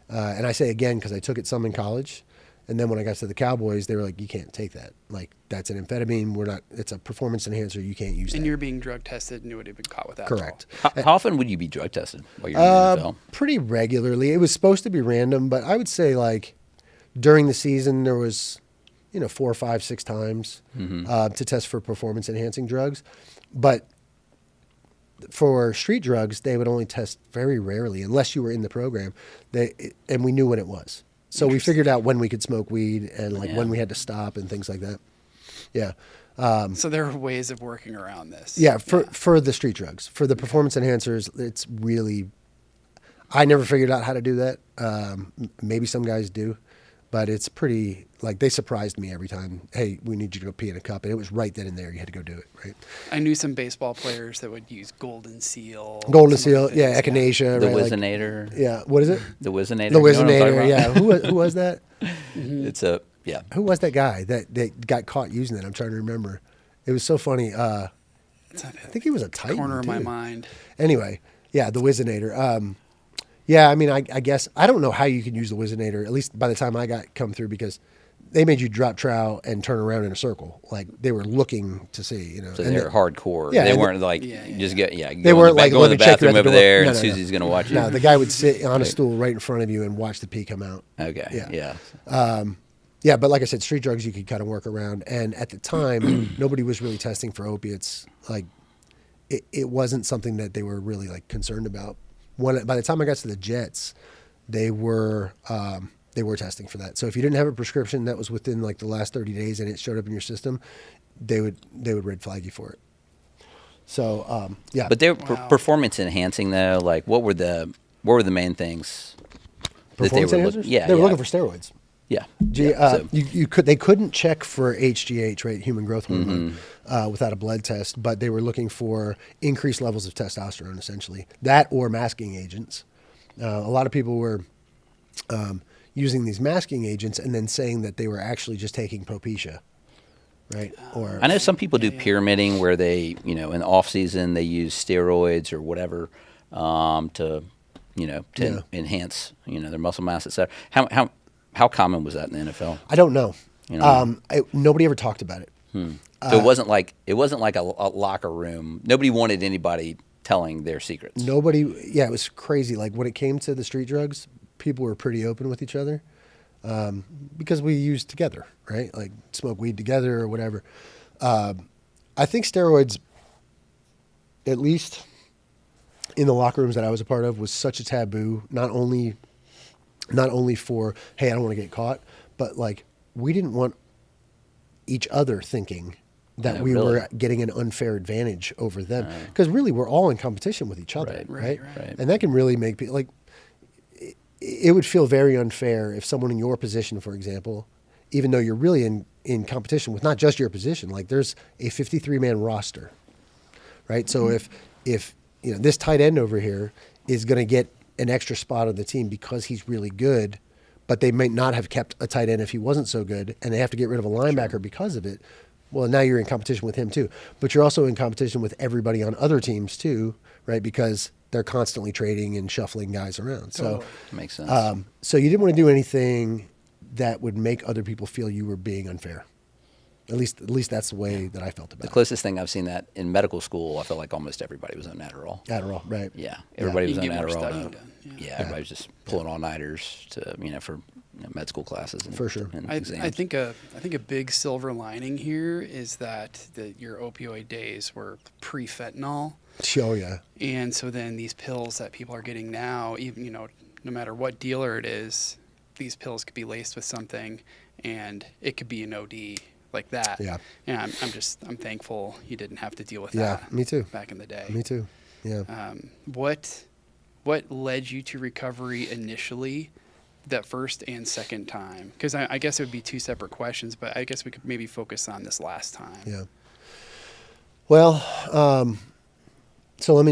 And I say again because I took it some in college. And then when I got to the Cowboys, they were like, you can't take that. Like, that's an amphetamine. It's a performance enhancer. You can't use that. And you're being drug tested, and you would have been caught with that. Correct. How often would you be drug tested while you're in the NFL? Pretty regularly. It was supposed to be random, but I would say like during the season there was, 4, 5, 6 times to test for performance enhancing drugs. But for street drugs, they would only test very rarely, unless you were in the program. And we knew when it was. So we figured out when we could smoke weed and when we had to stop and things like that. Yeah. So there are ways of working around this. Yeah, for the street drugs. For the performance enhancers, it's really... I never figured out how to do that. Maybe some guys do. But it's pretty, like, they surprised me every time. Hey, we need you to go pee in a cup. And it was right then and there. You had to go do it, right? I knew some baseball players that would use Golden Seal. Golden some other Seal, yeah, things, echinacea. The right? Like, Wizinator. yeah, what is it? The Wizinator. The You know what I'm talking Wizinator, about? yeah. Who was that? It's a, yeah. Who was that guy that got caught using it? I'm trying to remember. It was so funny. I think he was a Titan, corner of my too. mind. Anyway, yeah, the Wizinator. Yeah, I mean, I guess I don't know how you can use the Wizinator. At least by the time I got come through, because they made you drop trowel and turn around in a circle, like they were looking to see, you know. So and they're hardcore. Yeah, they and weren't like Yeah, yeah, just yeah. get yeah. They weren't like, go let in me the check you at bathroom the over door. there, No, and no, no. Susie's gonna watch you. No, the guy would sit on a stool right in front of you and watch the pee come out. Okay. Yeah. Yeah. Yeah, but like I said, street drugs you could kind of work around. And at the time, nobody was really testing for opiates. Like, it wasn't something that they were really like concerned about. By the time I got to the Jets, they were testing for that. So if you didn't have a prescription that was within like the last 30 days and it showed up in your system, they would red flag you for it. So yeah, But they're Wow. performance enhancing though. Like, what were the main things that they performance were enhancers? looking? Yeah. they were yeah. looking for steroids. Yeah. Yeah, So- they couldn't check for HGH, right, human growth hormone, without a blood test, but they were looking for increased levels of testosterone, essentially, that or masking agents. A lot of people were using these masking agents and then saying that they were actually just taking Propecia, right? Or I know some people do pyramiding where they, in the off season they use steroids or whatever to enhance, their muscle mass, etc. How common was that in the NFL? I don't know. You know? Nobody ever talked about it. So it wasn't like a locker room. Nobody wanted anybody telling their secrets. Nobody. Yeah, it was crazy. Like when it came to the street drugs, people were pretty open with each other because we used together, right? Like smoke weed together or whatever. I think steroids, at least in the locker rooms that I was a part of, was such a taboo. Not only for, hey, I don't want to get caught, but like we didn't want each other thinking that Yeah, we really. were getting an unfair advantage over them. Because really, we're all in competition with each other, Right, right? And that can really make people, like, it would feel very unfair if someone in your position, for example, even though you're really in competition with not just your position, like there's a 53-man roster, right? So if this tight end over here is going to get an extra spot on the team because he's really good, but they might not have kept a tight end if he wasn't so good, and they have to get rid of a linebacker because of it. Well, now you're in competition with him too, but you're also in competition with everybody on other teams too, right? Because they're constantly trading and shuffling guys around. So, Makes sense. so you didn't want to do anything that would make other people feel you were being unfair. At least that's the way that I felt about The it. closest thing I've seen that in medical school, I felt like almost everybody was on Adderall. Adderall, right? Yeah, everybody You was on can get more Adderall. studying done, Yeah, everybody was just pulling all-nighters to for med school classes. And, For sure. and I exams. think a big silver lining here is that your opioid days were pre-fentanyl, Oh yeah, and so then these pills that people are getting now, even no matter what dealer it is, these pills could be laced with something, and it could be an OD like that. Yeah. And I'm thankful you didn't have to deal with yeah, that. me too. Back in the day. Me too. Yeah. What led you to recovery initially, that first and second time? Because I guess it would be two separate questions, but I guess we could maybe focus on this last time. Yeah. Well, so let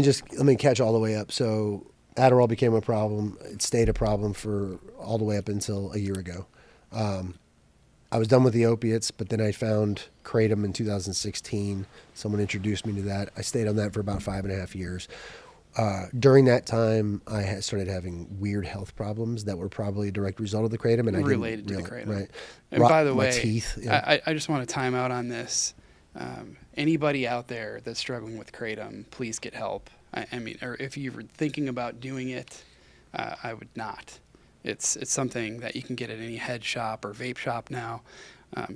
me catch all the way up. So Adderall became a problem. It stayed a problem for all the way up until a year ago. I was done with the opiates, but then I found kratom in 2016. Someone introduced me to that. I stayed on that for about 5.5 years. During that time, I started having weird health problems that were probably a direct result of the kratom, and Related I to didn't the realize, kratom. right? And by the my way, teeth. Yeah. I just want to time out on this. Anybody out there that's struggling with kratom, please get help. I mean, or if you were thinking about doing it, I would not. It's something that you can get at any head shop or vape shop now.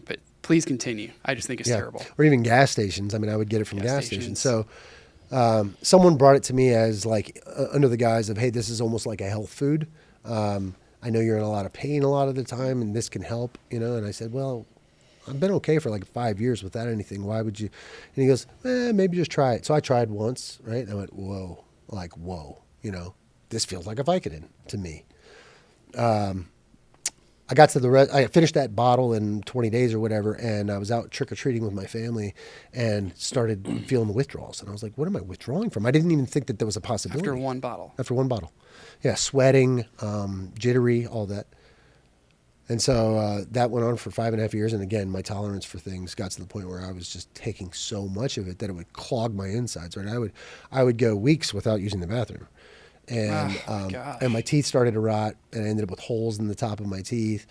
But please continue. I just think it's terrible. Or even gas stations. I mean, I would get it from gas stations. stations. So someone brought it to me as like under the guise of, hey, this is almost like a health food. I know you're in a lot of pain a lot of the time, and this can help, And I said, well, I've been okay for like 5 years without anything. Why would you? And he goes, maybe just try it. So I tried once, right? And I went, whoa, this feels like a Vicodin to me. I got to I finished that bottle in 20 days or whatever, and I was out trick-or-treating with my family and started feeling the withdrawals. And I was like, what am I withdrawing from? I didn't even think that there was a possibility. After one bottle. After one bottle. Yeah, sweating, jittery, all that. And so that went on for 5.5 years. And again, my tolerance for things got to the point where I was just taking so much of it that it would clog my insides, right? I would go weeks without using the bathroom. And and my teeth started to rot, and I ended up with holes in the top of my teeth.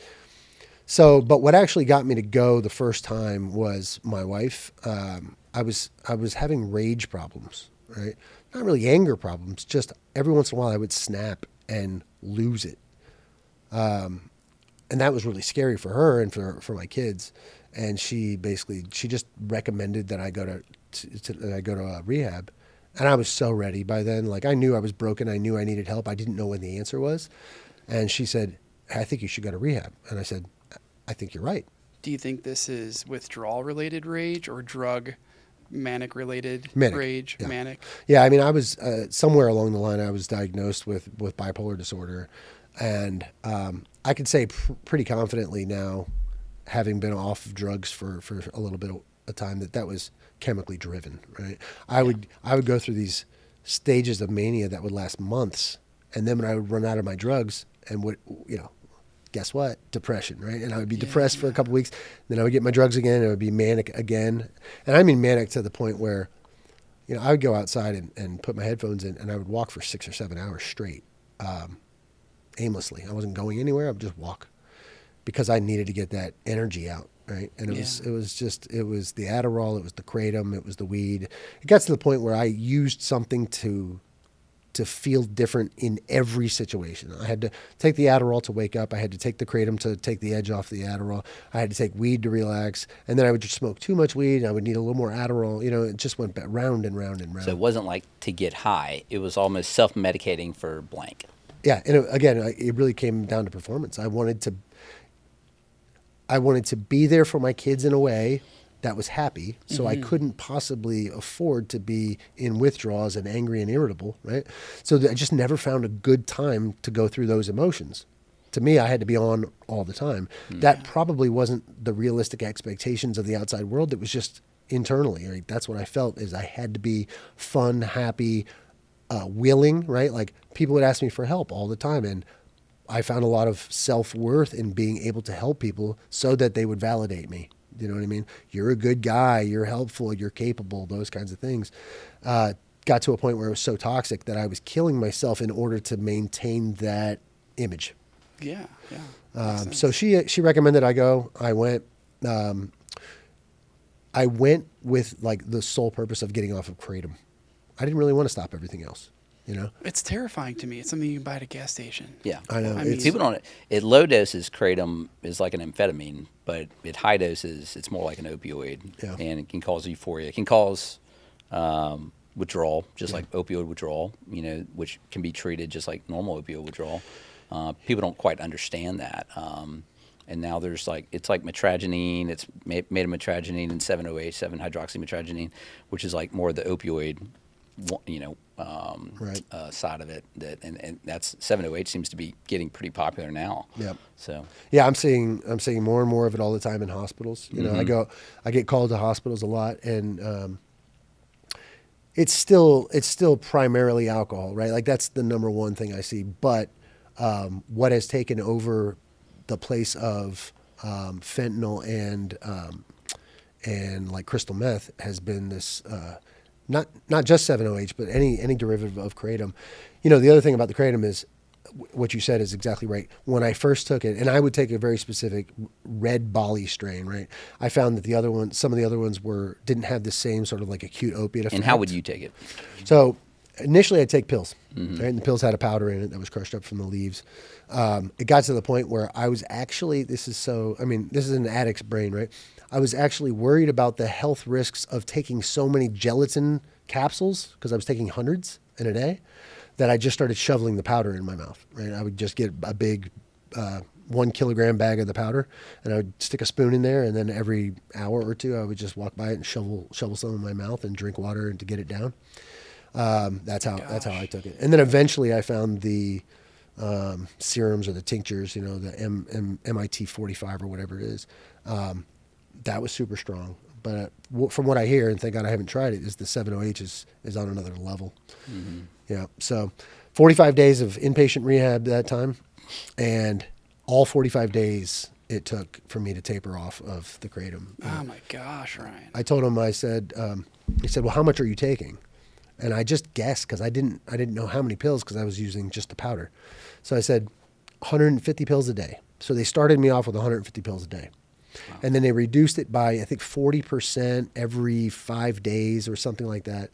So, but what actually got me to go the first time was my wife. I was having rage problems, right? Not really anger problems, just every once in a while I would snap and lose it. And that was really scary for her and for my kids. And she just recommended that I go to rehab. And I was so ready by then. Like, I knew I was broken. I knew I needed help. I didn't know what the answer was. And she said, I think you should go to rehab. And I said, I think you're right. Do you think this is withdrawal-related rage or drug manic-related rage? Yeah. Manic? Yeah, I mean, I was somewhere along the line, I was diagnosed with bipolar disorder. And I could say pretty confidently now, having been off of drugs for a little bit of time, that was chemically driven, right? I would go through these stages of mania that would last months, and then when I would run out of my drugs and guess what? Depression, right? And I would be depressed for a couple weeks, then I would get my drugs again, and it would be manic again. And I mean manic to the point where, I would go outside and put my headphones in, and I would walk for 6 or 7 hours straight, aimlessly. I wasn't going anywhere. I would just walk because I needed to get that energy out. Right. And it was the Adderall, it was the Kratom, it was the weed. It got to the point where I used something to feel different in every situation. I had to take the Adderall to wake up. I had to take the Kratom to take the edge off the Adderall. I had to take weed to relax. And then I would just smoke too much weed, and I would need a little more Adderall. It just went round and round and round. So it wasn't like to get high. It was almost self-medicating for blank. Yeah. And it really came down to performance. I wanted to be there for my kids in a way that was happy, so I couldn't possibly afford to be in withdrawals and angry and irritable, right? So I just never found a good time to go through those emotions. To me, I had to be on all the time. That probably wasn't the realistic expectations of the outside world. It was just internally. Right? That's what I felt, is I had to be fun, happy, willing, right? Like, people would ask me for help all the time, and I found a lot of self-worth in being able to help people so that they would validate me. You know what I mean? You're a good guy. You're helpful. You're capable. Those kinds of things. Got to a point where it was so toxic that I was killing myself in order to maintain that image. Yeah. So she recommended I go. I went. I went with like the sole purpose of getting off of Kratom. I didn't really want to stop everything else. It's terrifying to me. It's something you can buy at a gas station. Yeah, I know. People don't. At low doses, Kratom is like an amphetamine, but at high doses, it's more like an opioid, and it can cause euphoria. It can cause withdrawal, just like opioid withdrawal. Which can be treated just like normal opioid withdrawal. People don't quite understand that. And now there's it's like metragenine. It's made of metragenine and 7-OH, 7-hydroxymetragenine, which is like more of the opioid, side of it. And that's 7-OH seems to be getting pretty popular now. Yeah. So. Yeah, I'm seeing more and more of it all the time in hospitals. I get called to hospitals a lot, and it's still primarily alcohol, right? Like, that's the number one thing I see. But what has taken over the place of fentanyl and like crystal meth has been this not just 7-OH, but any derivative of Kratom. The other thing about the Kratom is what you said is exactly right. When I first took it, and I would take a very specific red Bali strain, right? I found that some of the other ones didn't have the same sort of like acute opiate effect. And how would you take it? So initially I'd take pills, right? And the pills had a powder in it that was crushed up from the leaves. It got to the point where I was actually, this is an addict's brain, right? I was actually worried about the health risks of taking so many gelatin capsules, because I was taking hundreds in a day, that I just started shoveling the powder in my mouth, right? I would just get a big 1 kilogram bag of the powder, and I would stick a spoon in there, and then every hour or two I would just walk by it and shovel some in my mouth and drink water and to get it down. That's how I took it. And then eventually I found the serums or the tinctures, the MIT 45 or whatever it is. That was super strong. But from what I hear, and thank God I haven't tried it, is the 7OH is on another level. Mm-hmm. Yeah. So 45 days of inpatient rehab that time, and all 45 days it took for me to taper off of the kratom. Oh my gosh, Ryan! I told him, he said, well, how much are you taking? And I just guessed because I didn't know how many pills because I was using just the powder. So I said 150 pills a day. So they started me off with 150 pills a day. Wow. And then they reduced it by, I think, 40% every 5 days or something like that.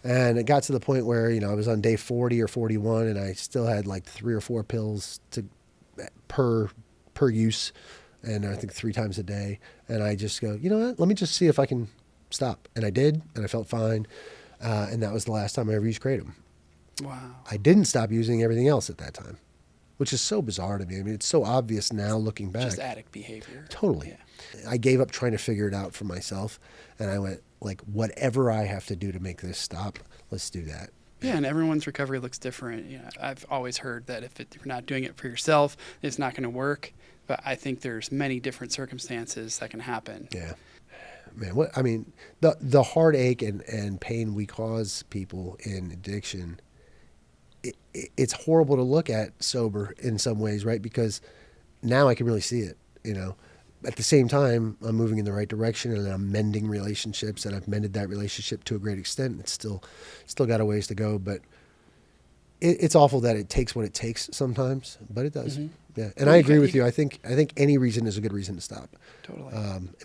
And it got to the point where, I was on day 40 or 41 and I still had like 3 or 4 pills per use. And I think 3 times a day. And I just go, you know what, let me just see if I can stop. And I did, and I felt fine. And that was the last time I ever used kratom. Wow. I didn't stop using everything else at that time, which is so bizarre to me. I mean, it's so obvious now looking back. Just addict behavior. Totally. Yeah. I gave up trying to figure it out for myself, and I went, like, whatever I have to do to make this stop, let's do that. Yeah, and everyone's recovery looks different. I've always heard that if you're not doing it for yourself, it's not going to work. But I think there's many different circumstances that can happen. Yeah. Man, the heartache and pain we cause people in addiction, it's horrible to look at sober in some ways, right? Because now I can really see it, At the same time, I'm moving in the right direction and I'm mending relationships, and I've mended that relationship to a great extent. It's still got a ways to go, but it's awful that it takes what it takes sometimes, but it does. Mm-hmm. Yeah, and I agree with you. I think any reason is a good reason to stop. Totally.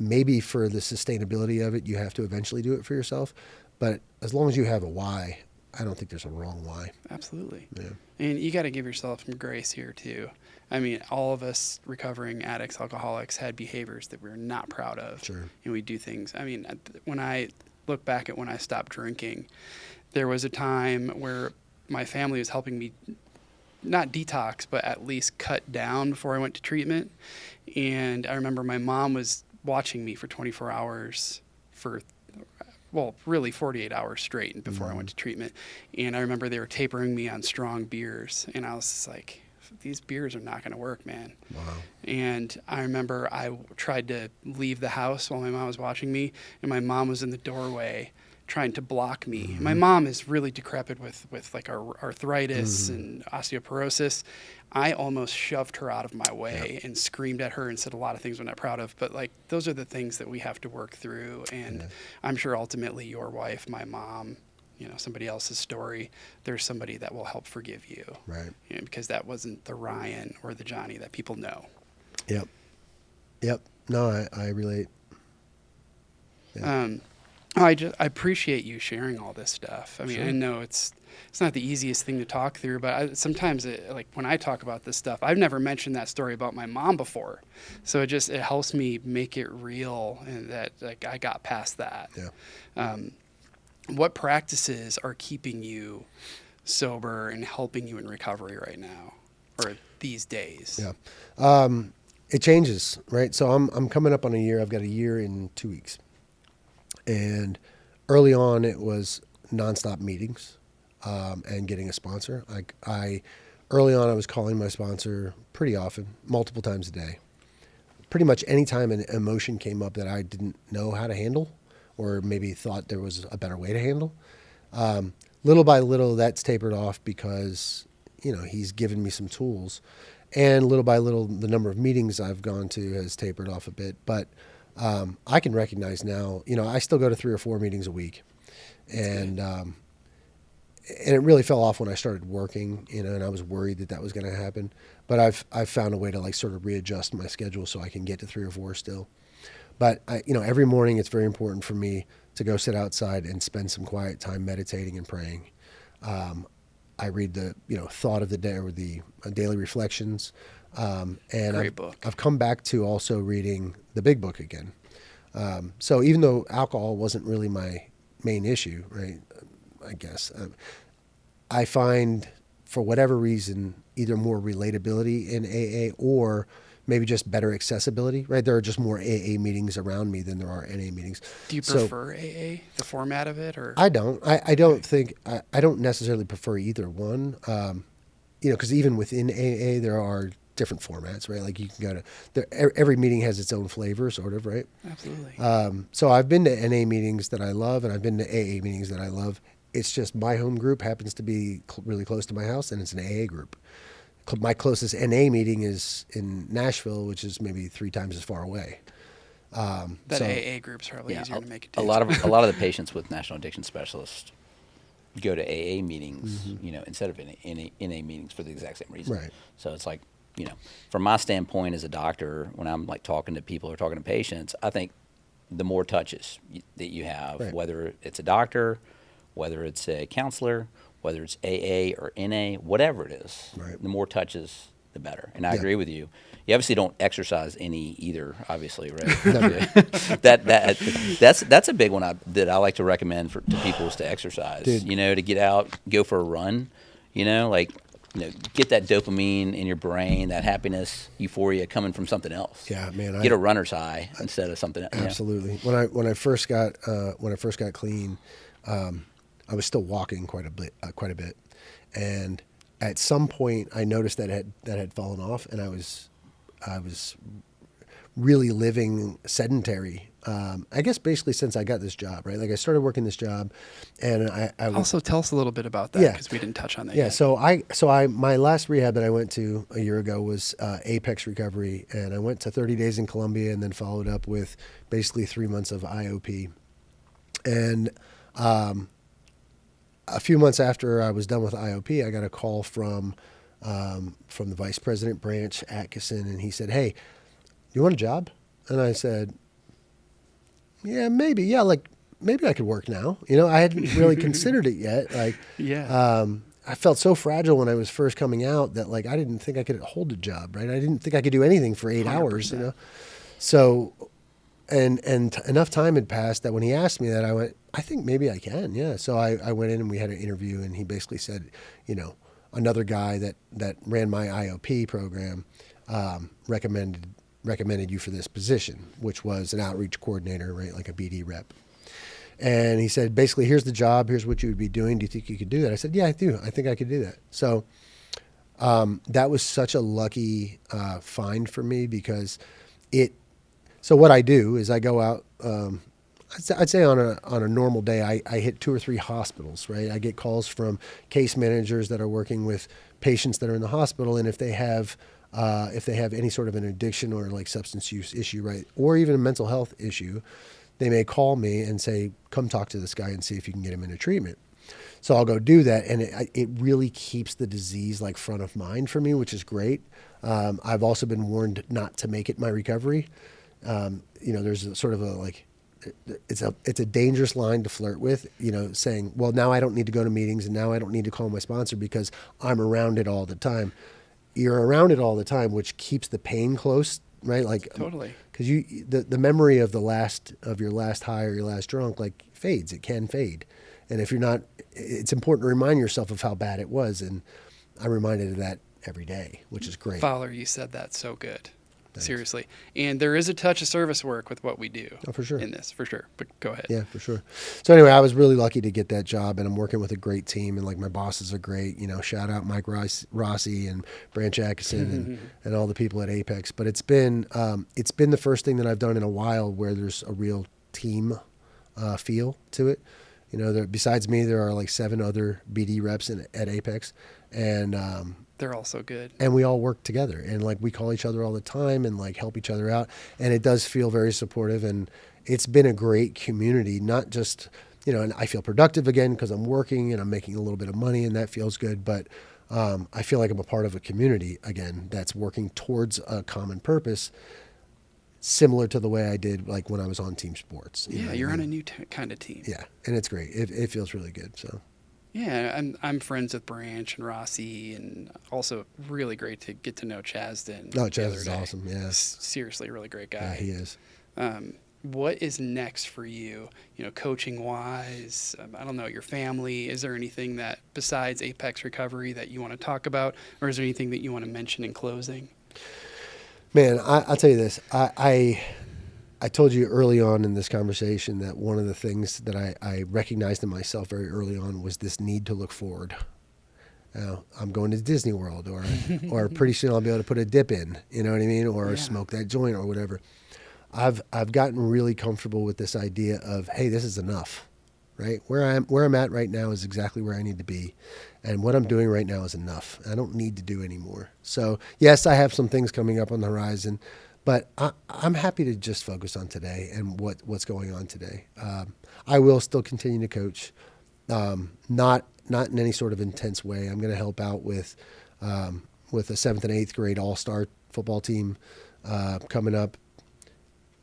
Maybe for the sustainability of it, you have to eventually do it for yourself. But as long as you have a why, I don't think there's a wrong why. Absolutely. Yeah. And you got to give yourself some grace here too. I mean, all of us recovering addicts, alcoholics had behaviors that we're not proud of. Sure. And we do things. I mean, when I look back at when I stopped drinking, there was a time where my family was helping me not detox, but at least cut down before I went to treatment. And I remember my mom was watching me for 24 hours really 48 hours straight before I went to treatment. And I remember they were tapering me on strong beers. And I was just like, these beers are not going to work, man. Wow. And I remember I tried to leave the house while my mom was watching me, and my mom was in the doorway trying to block me. Mm-hmm. My mom is really decrepit with like arthritis and osteoporosis. I almost shoved her out of my way and screamed at her and said a lot of things I'm not proud of. But like, those are the things that we have to work through. And I'm sure ultimately your wife, my mom, somebody else's story, there's somebody that will help forgive you. Right. Because that wasn't the Ryan or the Johnny that people know. Yep. No, I relate. Yeah. I appreciate you sharing all this stuff. I mean, sure. I know it's not the easiest thing to talk through, but sometimes like when I talk about this stuff, I've never mentioned that story about my mom before. So it helps me make it real, and that like I got past that. Yeah. What practices are keeping you sober and helping you in recovery right now or these days? Yeah. It changes, right? So I'm coming up on a year. I've got a year in 2 weeks. And early on, it was nonstop meetings and getting a sponsor. Early on, I was calling my sponsor pretty often, multiple times a day. Pretty much any time an emotion came up that I didn't know how to handle or maybe thought there was a better way to handle. Little by little, that's tapered off because, he's given me some tools. And little by little, the number of meetings I've gone to has tapered off a bit. But I can recognize now, I still go to 3 or 4 meetings a week. And it really fell off when I started working, and I was worried that was going to happen. But I've found a way to like sort of readjust my schedule so I can get to 3 or 4 still. But every morning it's very important for me to go sit outside and spend some quiet time meditating and praying. I read the thought of the day or the daily reflections. And Great book. I've come back to also reading the big book again. So even though alcohol wasn't really my main issue, right, I guess, I find for whatever reason, either more relatability in AA or maybe just better accessibility, right? There are just more AA meetings around me than there are NA meetings. Do you prefer AA, the format of it? Or I don't. I don't think, I don't necessarily prefer either one. because even within AA, there are different formats, right? Like you can go to every meeting has its own flavor, sort of, right? Absolutely. So I've been to NA meetings that I love, and I've been to AA meetings that I love. It's just my home group happens to be really close to my house, and it's an AA group. My closest NA meeting is in Nashville, which is maybe 3 times as far away. That AA group's probably easier to make it to. A lot of the patients with national addiction specialists go to AA meetings, instead of NA meetings for the exact same reason. Right. So it's like, from my standpoint as a doctor, when I'm like talking to people or talking to patients, I think the more touches that you have, Right. whether it's a doctor, whether it's a counselor, whether it's AA or NA, whatever it is, Right. the more touches, the better. And I agree with you. You obviously don't exercise any either, obviously, right? That's a big one that I like to recommend to people is to exercise. Dude. To get out, go for a run. Get that dopamine in your brain, that happiness, euphoria coming from something else. Yeah, man. Get a runner's high instead of something else. Absolutely. When I first got clean, I was still walking quite a bit, and at some point I noticed that had fallen off, and I was really living sedentary. I guess basically since I got this job, right? Like I started working this job, and I Also, tell us a little bit about that, Yeah. because we didn't touch on that Yeah, yet. so my last rehab that I went to a year ago was Apex Recovery, and I went to 30 days in Colombia and then followed up with basically 3 months of IOP. And a few months after I was done with IOP, I got a call from the vice president, Branch Atkinson, and he said, "Hey, you want a job?" And I said, "Yeah, maybe. Yeah, like maybe I could work now." I hadn't really considered it yet. Like, Yeah. I felt so fragile when I was first coming out that like I didn't think I could hold a job, right? I didn't think I could do anything for 8 hours, 100%. So, and enough time had passed that when he asked me that, I went, I think maybe I can, yeah. So I went in and we had an interview, and he basically said, another guy that ran my IOP program recommended you for this position, which was an outreach coordinator, right, like a BD rep. And he said, basically, here's the job. Here's what you would be doing. Do you think you could do that? I said, yeah, I do. I think I could do that. So that was such a lucky find for me because so what I do is I go out, I'd say on a normal day, I hit 2 or 3 hospitals, right? I get calls from case managers that are working with patients that are in the hospital. And if they have any sort of an addiction or like substance use issue, right, or even a mental health issue, they may call me and say, come talk to this guy and see if you can get him into treatment. So I'll go do that. And it really keeps the disease like front of mind for me, which is great. I've also been warned not to make it my recovery. There's a sort of it's a dangerous line to flirt with, saying, well, now I don't need to go to meetings and now I don't need to call my sponsor because I'm around it all the time. You're around it all the time, which keeps the pain close, right? Like Totally. because the memory of your last high or your last drunk like fades. It can fade, and if you're not, it's important to remind yourself of how bad it was. And I'm reminded of that every day, which is great. Fowler, you said that so good. Thanks. Seriously. And there is a touch of service work with what we do. Oh, for sure. In this, for sure. But go ahead. Yeah, for sure. So anyway, I was really lucky to get that job, and I'm working with a great team, and like my bosses are great. Shout out Mike Rossi and Branch Atkinson and all the people at Apex. But it's been the first thing that I've done in a while where there's a real team feel to it. Besides me, there are like 7 other BD reps at Apex, and They're all so good. and we all work together, and like we call each other all the time and like help each other out, and it does feel very supportive, and it's been a great community. Not just and I feel productive again because I'm working and I'm making a little bit of money, and that feels good. But I feel like I'm a part of a community again that's working towards a common purpose, similar to the way I did like when I was on team sports. Yeah, you're on a new kind of team. Yeah, and it's great. It feels really good. So. Yeah, I'm friends with Branch and Rossi, and also really great to get to know Chasden. No, the Chaz other is day. awesome. Yeah, Seriously, really great guy. yeah, he is. What is next for you? Coaching wise. I don't know, your family. Is there anything that besides Apex Recovery that you want to talk about, or is there anything that you want to mention in closing? Man, I'll tell you this. I told you early on in this conversation that one of the things that I recognized in myself very early on was this need to look forward. I'm going to Disney World, or pretty soon I'll be able to put a dip in, you know what I mean, or Yeah. smoke that joint or whatever. I've gotten really comfortable with this idea of, hey, this is enough, right? Where I'm at right now is exactly where I need to be, and what I'm doing right now is enough. I don't need to do any more. So yes, I have some things coming up on the horizon, but I'm happy to just focus on today and what's going on today. I will still continue to coach, not in any sort of intense way. I'm going to help out with a 7th and 8th grade all-star football team coming up.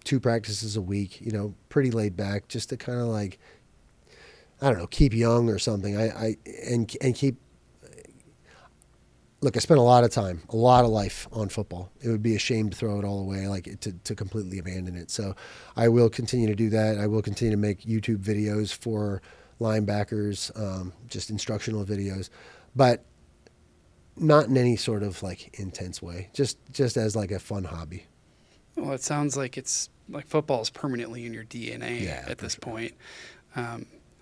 2 practices a week, pretty laid back, just to kind of like, I don't know, keep young or something. And keep. Look, I spent a lot of life on football. It would be a shame to throw it all away, like to completely abandon it. So I will continue to do that. I will continue to make YouTube videos for linebackers, just instructional videos, but not in any sort of like intense way, just as like a fun hobby. Well, it sounds like it's like football is permanently in your DNA Yeah, at this for sure. point.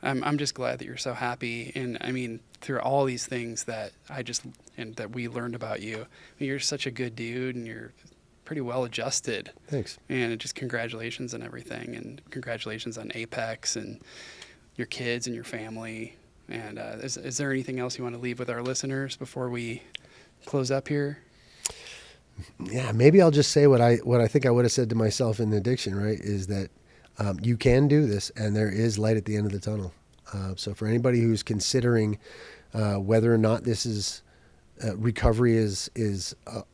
I'm just glad that you're so happy. And I mean, through all these things that that we learned about you, you're such a good dude and you're pretty well adjusted. Thanks. And just congratulations on everything, and congratulations on Apex and your kids and your family. And is there anything else you want to leave with our listeners before we close up here? Yeah, maybe I'll just say what I think I would have said to myself in addiction, right? Is that you can do this, and there is light at the end of the tunnel. So for anybody who's considering whether or not this is recovery is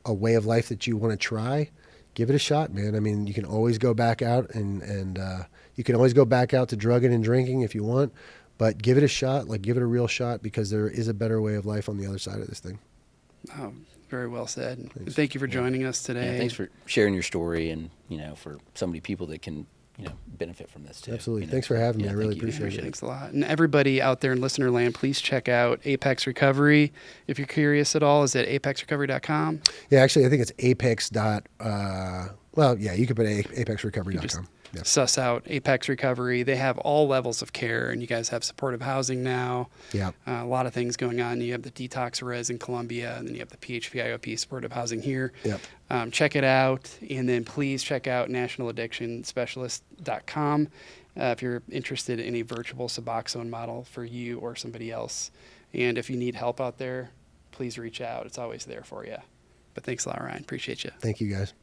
a way of life that you want to try, give it a shot, man. I mean, you can always go back out and you can always go back out to drugging and drinking if you want, but give it a shot, like give it a real shot, because there is a better way of life on the other side of this thing. Oh, very well said. Thanks. And thank you for joining us today. Yeah, thanks for sharing your story, and for so many people that can benefit from this too. Absolutely. Thanks for having me. I really thank you. appreciate it. Thanks a lot. And everybody out there in listener land, please check out Apex Recovery. If you're curious at all, is it apexrecovery.com? Yeah, actually, I think it's apex. Well, yeah, you could put apexrecovery.com. Yeah. Suss out Apex Recovery. They have all levels of care, and you guys have supportive housing now. Yeah. A lot of things going on. You have the detox res in Columbia, and then you have the PHP-IOP supportive housing here. Yep. Check it out, and then please check out nationaladdictionspecialist.com if you're interested in a virtual Suboxone model for you or somebody else. And if you need help out there, please reach out. It's always there for you. But thanks a lot, Ryan. Appreciate you. Thank you, guys.